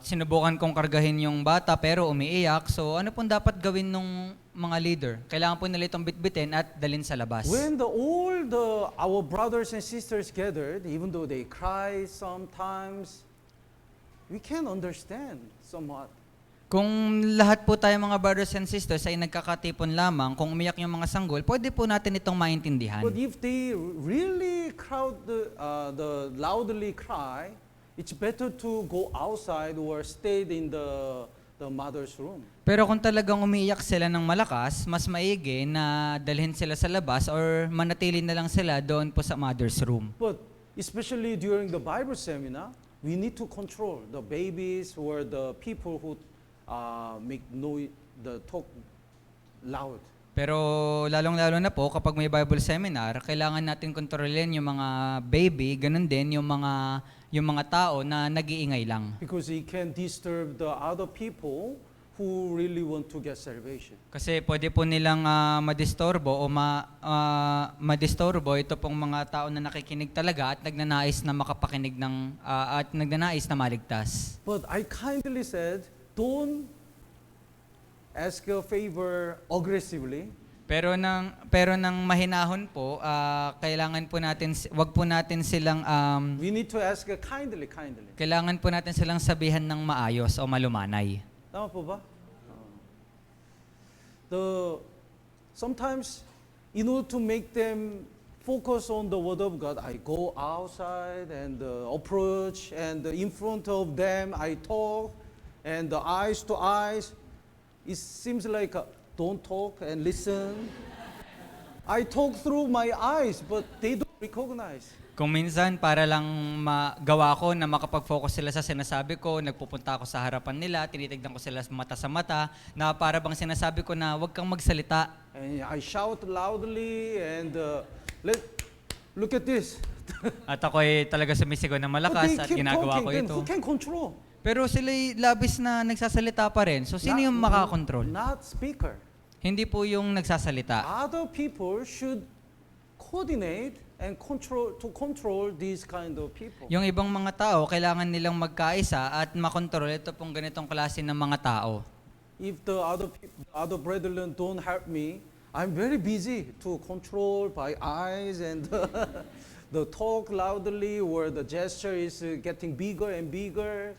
Sinubukan kong kargahin yung bata pero umiiyak. So ano pong dapat gawin nung mga leader? Kailangan po nila itong bitbitin at dalhin sa labas. When our brothers and sisters gathered, even though they cry sometimes, we can understand somewhat. Kung lahat po tayo mga brothers and sisters ay nagkakatipon lamang, kung umiyak yung mga sanggol, pwede po natin itong maintindihan. But if they really loudly cry, it's better to go outside or stay in the mother's room. Pero kung talagang umiiyak sila ng malakas, mas maigi na dalhin sila sa labas or manatili na lang sila doon po sa mother's room. But especially during the Bible seminar, we need to control the babies or the people who make noise, talk loud. Pero lalong-lalo na po kapag may Bible seminar, kailangan natin kontrolin yung mga baby, ganun din yung mga tao na nag-iingay lang. Because it can disturb the other people who really want to get salvation. Kasi pwede po nilang madistorbo o madistorbo ito pong mga tao na nakikinig talaga at nagnanais na makapakinig at nagnanais na maligtas. But I kindly said, don't ask a favor aggressively. Pero nang mahinahon po, kailangan po natin, wag po natin silang We need to ask kindly. kailangan po natin silang sabihan ng maayos o malumanay. Tama po ba? Sometimes, in order to make them focus on the Word of God, I go outside and approach, and in front of them I talk, and the eyes to eyes. It seems like don't talk and listen. I talk through my eyes, but they don't recognize. Kung minsan para lang magawa ko na makapag-focus sila sa sinasabi ko, nagpupunta ako sa harapan nila, tinitignan ko sila sa mata, na para bang sinasabi ko na huwag kang magsalita. And I shout loudly and look at this. At ako ay talaga sumisigaw ng malakas at ginagawa ko then ito. who can control? Pero sila'y labis na nagsasalita pa rin. So sino yung makakontrol? Not speaker. Hindi po yung nagsasalita. Other people should coordinate and control these kind of people. Yung ibang mga tao, kailangan nilang magkaisa at makontrol ito pong ganitong klase ng mga tao. If the other brethren don't help me, I'm very busy to control by eyes and the talk loudly or the gesture is getting bigger and bigger.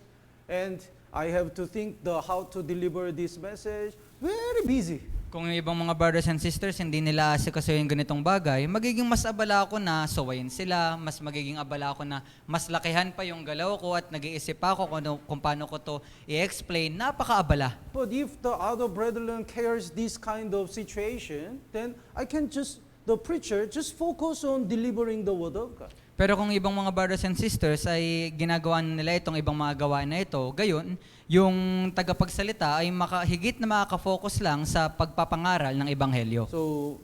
And I have to think how to deliver this message. Very busy. Kung yung ibang mga brothers and sisters hindi nila asikaso yung ganitong bagay, magiging mas abala ako na suwayin sila, mas magiging abala ako na mas lakihan pa yung galaw ko at nag-iisip pa ako kung paano ko to i-explain. Napakaabala. But if the other brethren cares this kind of situation, then the preacher just focus on delivering the word of God. Pero kung ibang mga brothers and sisters ay ginagawa nila itong ibang mga gawain na ito, gayon, yung tagapagsalita ay higit na makaka-focus lang sa pagpapangaral ng ebanghelyo. So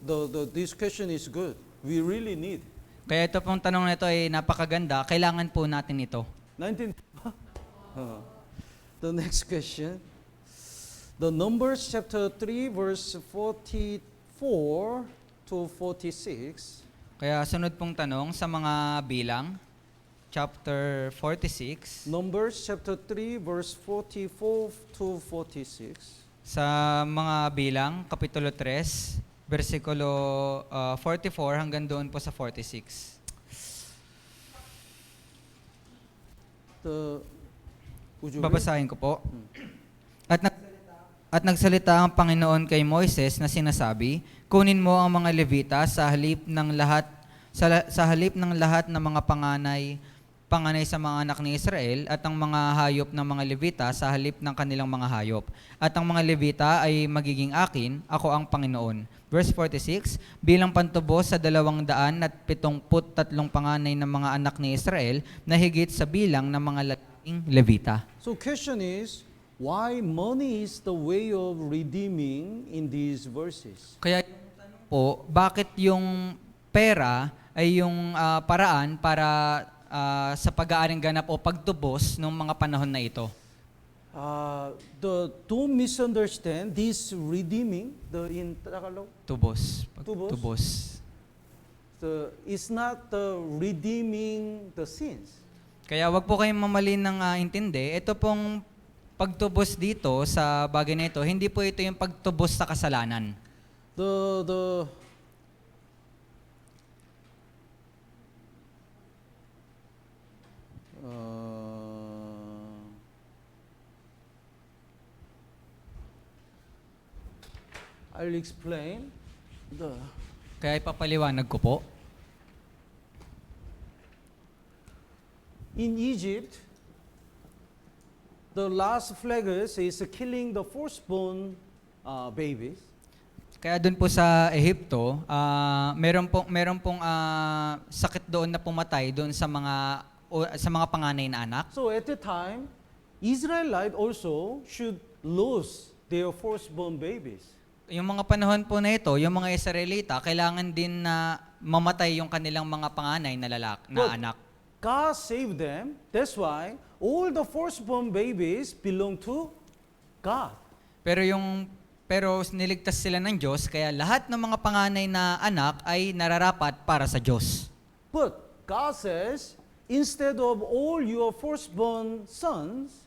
this question is good. We really need. Kaya ito pong tanong na ito ay napakaganda, kailangan po natin ito. 19. The next question. The Numbers chapter 3 verse 44 to 46. Kaya sunod pong tanong sa mga bilang, chapter 46. Numbers chapter 3 verse 44 to 46. Sa mga bilang, kapitulo 3, versikulo 44 hanggang doon po sa 46. Would you read? Babasahin ko po. At nagsalita ang Panginoon kay Moises na sinasabi, kunin mo ang mga Levita sa halip ng lahat ng mga panganay sa mga anak ni Israel at ang mga hayop ng mga Levita sa halip ng kanilang mga hayop. At ang mga Levita ay magiging akin, ako ang Panginoon. Verse 46, bilang pantubos sa 273 panganay ng mga anak ni Israel na higit sa bilang ng mga lalaking Levita. So question is, why money is the way of redeeming in these verses? Kaya yung tanong po, bakit yung pera ay yung paraan para sa pag-aaring ganap o pagtubos ng mga panahon na ito? Don't misunderstand this redeeming, in Tagalog, Tubos. Tubos? Tubos. It's not the redeeming the sins. Kaya wag po kayong mamali ng intindi. Ito pong pagtubos dito sa bagay na ito, hindi po ito yung pagtubos sa kasalanan. I'll explain. Kaya ipapaliwanag ko po. In Egypt, the last plagues is killing the firstborn babies. Kaya doon po sa Ehipto, meron pong sakit doon na pumatay doon sa mga panganay na anak. So at the time, Israelite also should lose their firstborn babies. Yung mga panahon po na ito, yung mga Israelita, kailangan din na mamatay yung kanilang mga panganay na anak. God saved them. That's why all the firstborn babies belong to God. Pero niligtas sila ng Diyos, kaya lahat ng mga panganay na anak ay nararapat para sa Diyos. But God says, instead of all your firstborn sons,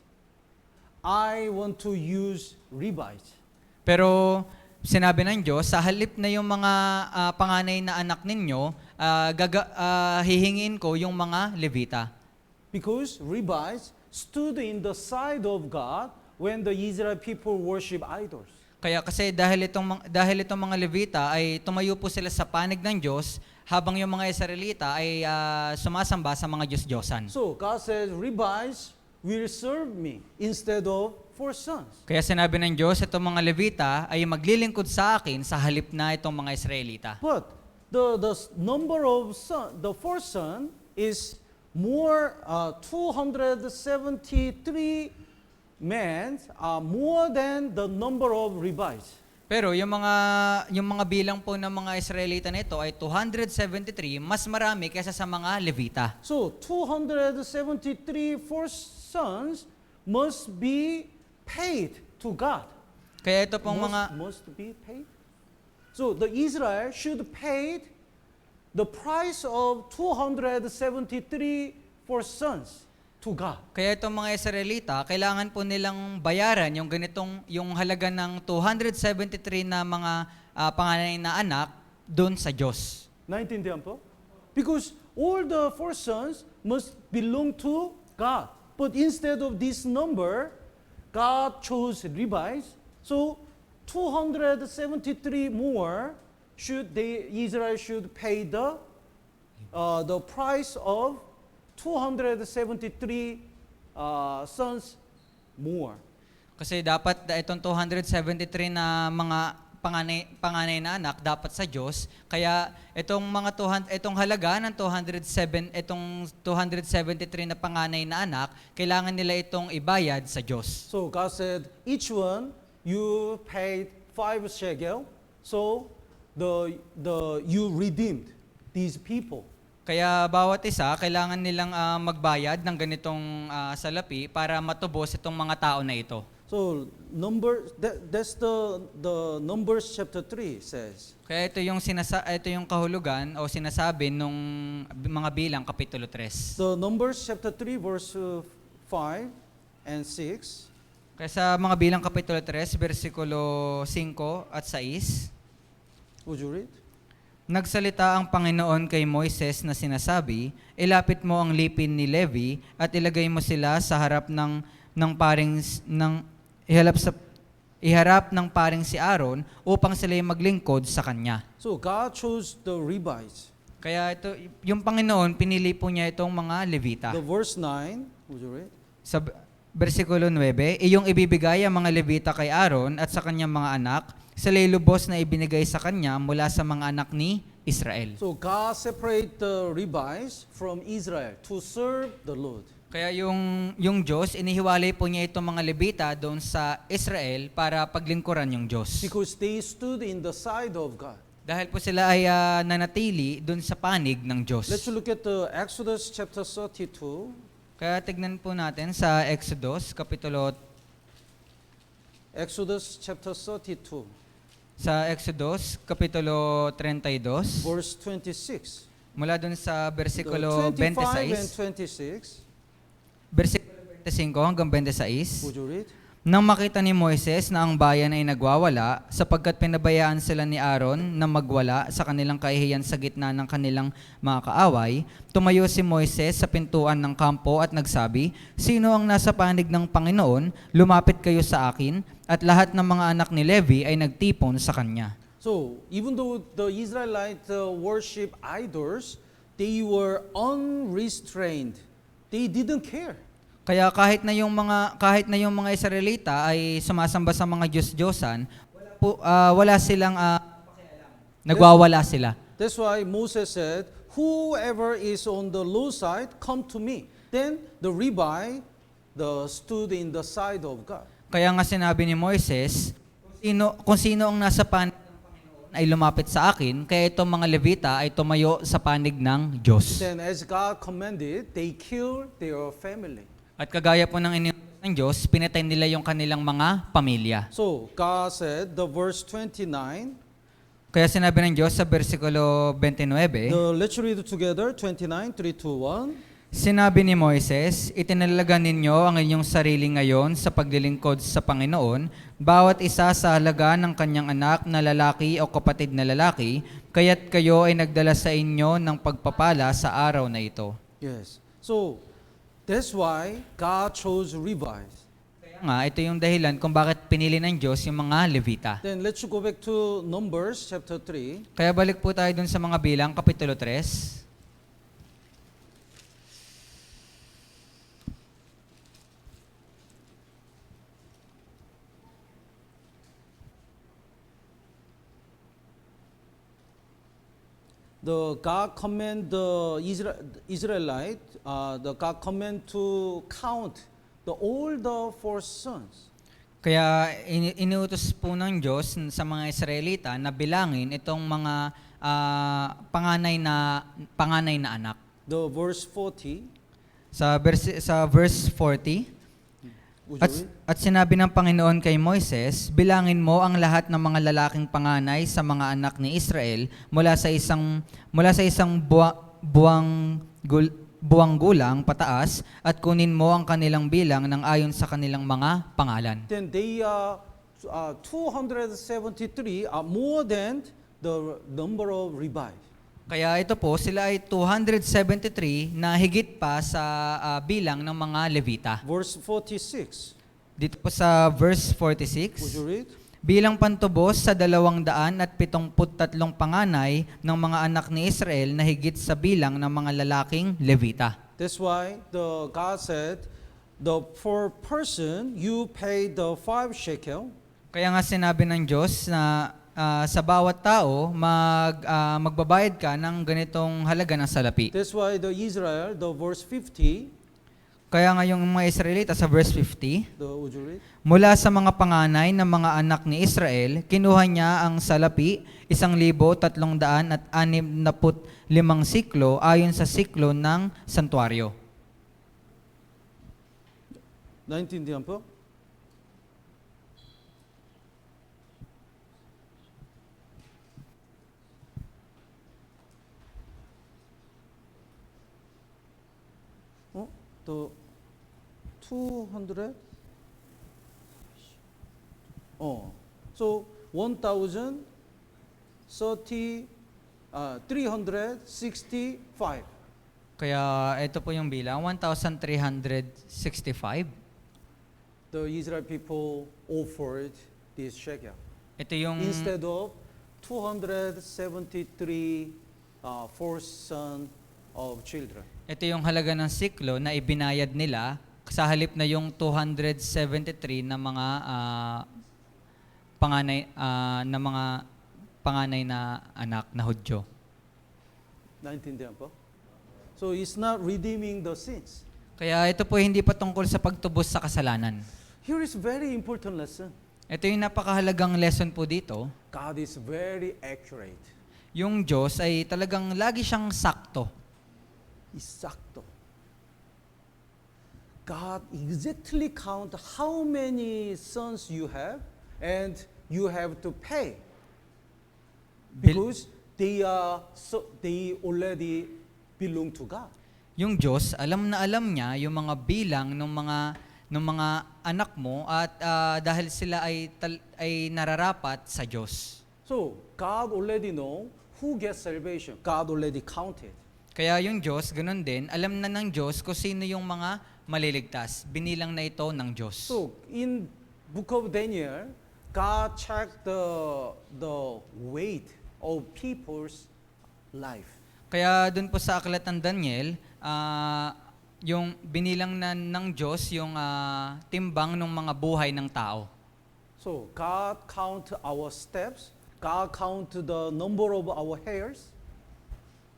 I want to use Levites. Pero sinabi ng Diyos, sa halip na yung mga panganay na anak ninyo, hihingin ko yung mga Levita. Because Levites stood in the side of God when the Israel people worship idols. Kaya kasi dahil itong mga Levita ay tumayo po sila sa panig ng Diyos habang yung mga Israelita ay sumasamba sa mga Diyos-Diyosan. So God says, Levites will serve me instead of four sons. Kaya sinabi ng Diyos, itong mga Levita ay maglilingkod sa akin sa halip na itong mga Israelita. But the number of the first son is more 273 men more than the number of Levites. Pero yung mga bilang po ng mga Israelita nito ay 273, mas marami kaysa sa mga Levita. So 273 first sons must be paid to God. Kaya ito pong must be paid. So the Israel should pay the price of 273 first sons to God. Kaya itong mga Israelita, kailangan po nilang bayaran yung halaga ng 273 na mga panganay na anak doon sa Diyos. 나인틴데요 po? Because all the four sons must belong to God. But instead of this number, God chose Levites. So 273 more Israel should pay the price of 273 sons more. Kasi dapat itong 273 na mga panganay na anak dapat sa Diyos. Kaya itong halaga ng 273 na panganay na anak, kailangan nila itong ibayad sa Diyos. So God said, each one you paid 5 shekel. So you redeemed these people. Kaya bawat isa, kailangan nilang magbayad ng ganitong salapi para matubos itong mga tao na ito. So that's the Numbers chapter 3 says. Kaya ito yung kahulugan o sinasabi nung mga bilang kapitulo 3. The Numbers chapter 3 verse 5 and 6. Kaya sa mga bilang kapitulo 3, versikulo 5 at 6. Would you read? Nagsalita ang Panginoon kay Moises na sinasabi, ilapit mo ang lipin ni Levi at ilagay mo sila sa harap iharap ng paring si Aaron upang sila'y maglingkod sa kanya. So God chose the Levites. Kaya ito, yung Panginoon, pinili po niya itong mga Levita. The verse 9, would you read? Sa versikulo 9, iyong ibibigay ang mga Levita kay Aaron at sa kanyang mga anak, sila'y lubos na ibinigay sa kanya mula sa mga anak ni Israel. So God separated the Levites from Israel to serve the Lord. Kaya yung Diyos, inihiwalay po niya itong mga Levita doon sa Israel para paglingkuran yung Diyos. Because they stood in the side of God. Dahil po sila ay nanatili doon sa panig ng Diyos. Let's look at the Exodus chapter 32. Kaya tignan po natin sa Exodus, Exodus chapter 32, sa Exodus, kapitulo 32, verse 26. mula doon sa The versikulo 25 and 26, 26. versikulo 25 hanggang 26. Would you read? Nang makita ni Moises na ang bayan ay nagwawala, sapagkat pinabayaan sila ni Aaron na magwala sa kanilang kahihiyan sa gitna ng kanilang mga kaaway, tumayo si Moises sa pintuan ng kampo at nagsabi, sino ang nasa panig ng Panginoon? Lumapit kayo sa akin, at lahat ng mga anak ni Levi ay nagtipon sa kanya. So, even though the Israelites worship idols, they were unrestrained. They didn't care. Kaya kahit na yung mga Israelita ay sumasamba sa mga Diyos-Diyosan, wala silang nagwawala sila. That's why Moses said, whoever is on the low side, come to me. Then the Levi stood in the side of God. Kaya nga sinabi ni Moises, kung sino ang nasa panig ng Panginoon ay lumapit sa akin, kaya itong mga Levita ay tumayo sa panig ng Diyos. Then as God commanded, they killed their family. At kagaya po ng iniutos ng Diyos, pinatay nila yung kanilang mga pamilya. So God said, the verse 29, Kaya sinabi ng Diyos sa versikulo 29, let's read it together, 29, 3, 2, 1. sinabi ni Moises, itinalaga ninyo ang inyong sarili ngayon sa paglilingkod sa Panginoon, bawat isa sa halaga ng kanyang anak na lalaki o kapatid na lalaki, kaya't kayo ay nagdala sa inyo ng pagpapala sa araw na ito. Yes. So that's why God chose Levites. Kaya nga, ito yung dahilan kung bakit pinili ng Diyos yung mga Levita. Then let's go back to Numbers chapter 3. Kaya balik po tayo dun sa mga bilang, kapitulo 3. God command the Israelite, God command to count all the four sons. Kaya iniutos po ng Diyos sa mga Israelita na bilangin itong mga panganay na anak. The verse 40. Sa verse 40, Would you read? at sinabi ng Panginoon kay Moises, bilangin mo ang lahat ng mga lalaking panganay sa mga anak ni Israel mula sa isang buwang gulang pataas at kunin mo ang kanilang bilang ng ayon sa kanilang mga pangalan. Then 273 are more than the number of Levi. Kaya ito po, sila ay 273 na higit pa sa bilang ng mga Levita. Verse 46. Dito po sa verse Would 46, you read? bilang pantubos sa 273 panganay ng mga anak ni Israel na higit sa bilang ng mga lalaking Levita. That's why the God said, for person you pay the 5 shekel. Kaya nga sinabi ng Diyos na sa bawat tao, magbabayad ka ng ganitong halaga ng salapi. That's why the Israel, the verse 50, Kaya nga yung mga Israelita sa verse 50, would you read? mula sa mga panganay ng mga anak ni Israel, kinuha niya ang salapi, 1,365 siklo ayon sa siklo ng santuario. 19 diyan po. The 200? So 365. Kaya ito po yung bilang, 1,365. The Israel people offered this shekel. Ito yung Instead of 273 first son of children. ito yung halaga ng siklo na ibinayad nila sa halip na yung 273 na mga panganay na anak na Hudyo. 19 diyan po. So it's not redeeming the sins. Kaya ito po hindi pa tungkol sa pagtubos sa kasalanan. Here is very important lesson. Ito yung napakahalagang lesson po dito. God is very accurate. Yung Diyos ay talagang lagi siyang sakto. Exacto. God exactly count how many sons you have and you have to pay. Because they already belong to God. Yung Diyos, alam na alam niya yung mga bilang ng mga anak mo at dahil sila ay nararapat sa Diyos. So, God already know who gets salvation. God already counted. Kaya yung Diyos, ganun din, alam na ng Diyos kung sino yung mga maliligtas. Binilang na ito ng Diyos. So, in book of Daniel, God checked the weight of people's life. Kaya dun po sa aklat ng Daniel, yung binilang na ng Diyos yung timbang ng mga buhay ng tao. So, God count our steps. God count the number of our hairs.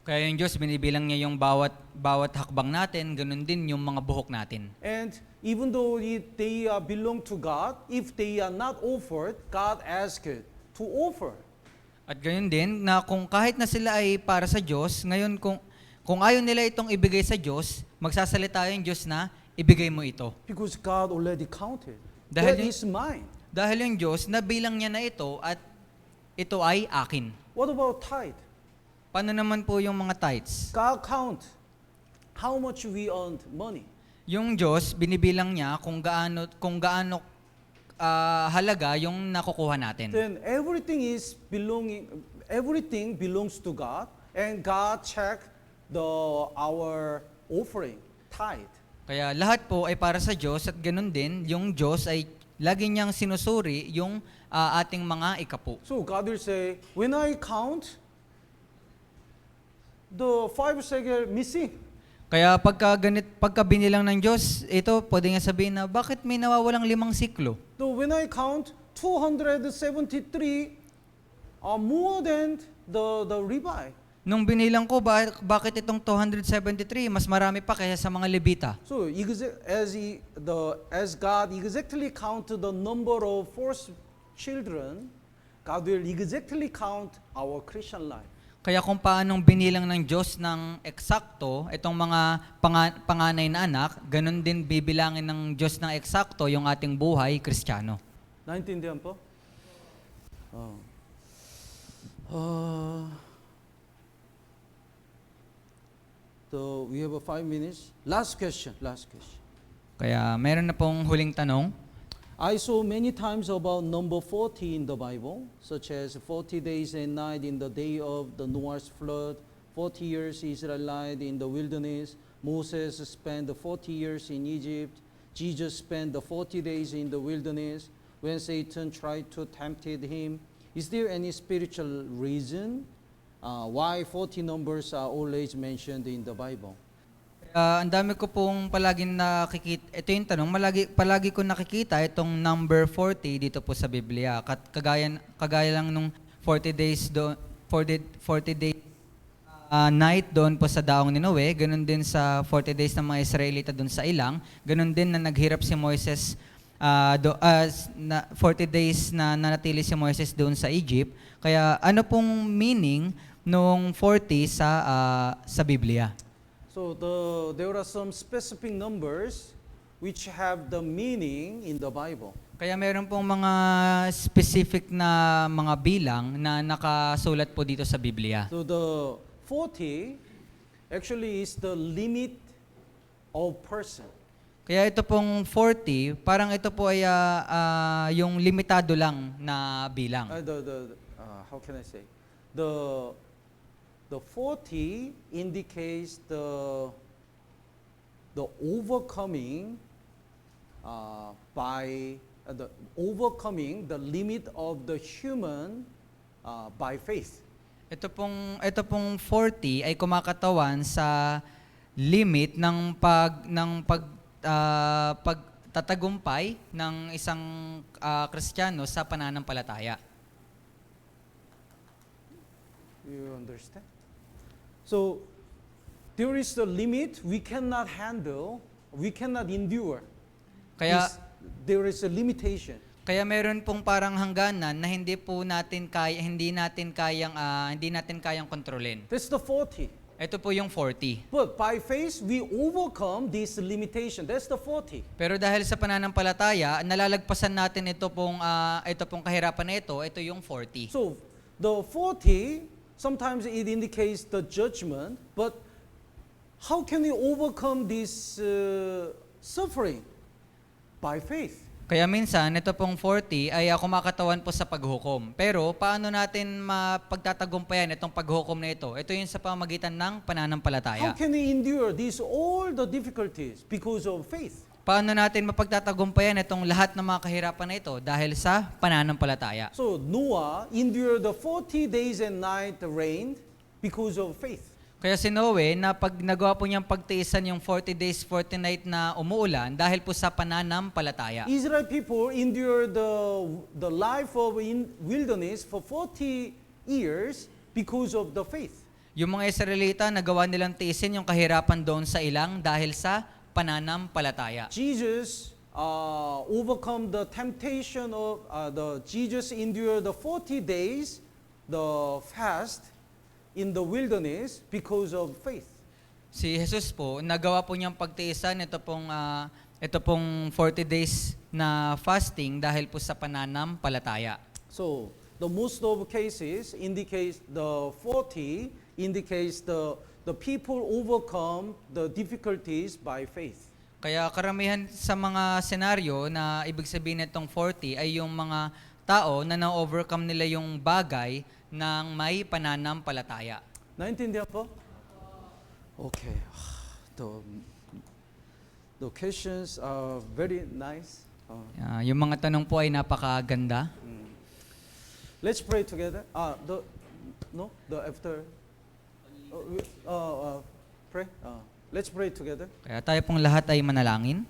Kaya yung Diyos, binibilang niya yung bawat hakbang natin, ganun din yung mga buhok natin. And even though they belong to God, if they are not offered, God asks to offer. At ganun din, na kung kahit na sila ay para sa Diyos, ngayon kung ayaw nila itong ibigay sa Diyos, magsasalita yung Diyos na, ibigay mo ito. Because God already counted. Dahil That yung- is mine. Dahil yung Diyos, nabilang niya na ito at ito ay akin. What about tithe? Paano naman po yung mga tithes? God count how much we earned money. Yung Diyos, binibilang niya kung gaano halaga yung nakukuha natin. Then everything belongs to God, and God check our offering, tithe. Kaya lahat po ay para sa Diyos at ganun din, yung Diyos ay lagi niyang sinusuri yung ating mga ikapu. So God will say, when I count, the 5 shekel missing. Kaya pagka binilang ng Diyos, ito pwede nga sabihin na bakit may nawawalang 5 siklo? So when I count, 273 are more than the Levi. Nung binilang ko, bakit itong 273 mas marami pa kaysa sa mga Levita? So as God exactly count the number of first children, God will exactly count our Christian life. Kaya kung paanong binilang ng Diyos ng eksakto, itong mga panganay na anak, ganun din bibilangin ng Diyos ng eksakto yung ating buhay Kristiyano. Naintindihan po? So we have 5 minutes. Last question. Kaya meron na pong huling tanong. I saw many times about number 40 in the Bible, such as 40 days and night in the day of the Noah's flood, 40 years Israelite in the wilderness, Moses spent the 40 years in Egypt, Jesus spent the 40 days in the wilderness when Satan tried to tempt him. Is there any spiritual reason why 40 numbers are always mentioned in the Bible? Ang dami ko pong palaging nakikita, ito yung tanong, palagi ko nakikita itong number 40 dito po sa Biblia. Kagaya lang nung 40 days do 40 days night doon po sa daong ni Noe, ganun din sa 40 days ng mga Israelita doon sa ilang, ganun din na naghirap si Moises 40 days na nanatili si Moises doon sa Egypt. Kaya ano pong meaning nung 40 sa Biblia? So there are some specific numbers which have the meaning in the Bible. Kaya meron pong mga specific na mga bilang na nakasulat po dito sa Biblia. So the 40 actually is the limit of person. Kaya ito pong 40, parang ito po ay yung limitado lang na bilang. How can I say? The 40 indicates the overcoming overcoming the limit of the human by faith. Ito pong 40 ay kumakatawan sa limit ng pagtatagumpay ng isang Kristiyano sa pananampalataya. You understand? So there is a limit we cannot handle, we cannot endure. Kaya There is a limitation. Kaya meron pong parang hangganan na hindi natin kayang kontrolin. That's the 40. Ito po yung 40. But by faith, we overcome this limitation. That's the 40. Pero dahil sa pananampalataya, nalalagpasan natin ito pong kahirapan na ito yung 40. So the 40, sometimes it indicates the judgment, but how can we overcome this suffering? By faith. Kaya minsan, ito pong 40 ay kumakatawan po sa paghukom. Pero paano natin mapagtatagumpayan itong paghukom na ito? Ito yung sa pamamagitan ng pananampalataya. How can we endure all the difficulties because of faith? Paano natin mapagtatagumpayan itong lahat ng mga kahirapan na ito dahil sa pananampalataya? So Noah endured the 40 days and night rain because of faith. Kaya si Noe, na pag nagawa po niyang pagtiisan yung 40 days, 40 night na umuulan dahil po sa pananampalataya. Israel people endured the life of wilderness for 40 years because of the faith. Yung mga Israelita, nagawa nilang tiisin yung kahirapan doon sa ilang dahil sa pananampalataya. Jesus overcome the temptation of Jesus endured the 40 days, the fast in the wilderness because of faith. Si Jesus po, nagawa po niyang pagtiisan ito pong 40 days na fasting dahil po sa pananampalataya. So, the most of cases indicates the 40 indicates the people overcome the difficulties by faith. Kaya karamihan sa mga senaryo na ibig sabihin nitong 40 ay yung mga tao na na-overcome nila yung bagay ng may pananampalataya. Naintindihan po? Okay. The questions are very nice. Yung mga tanong po ay napakaganda. Let's pray together. Pray. Let's pray together. Kaya tayo pong lahat ay manalangin.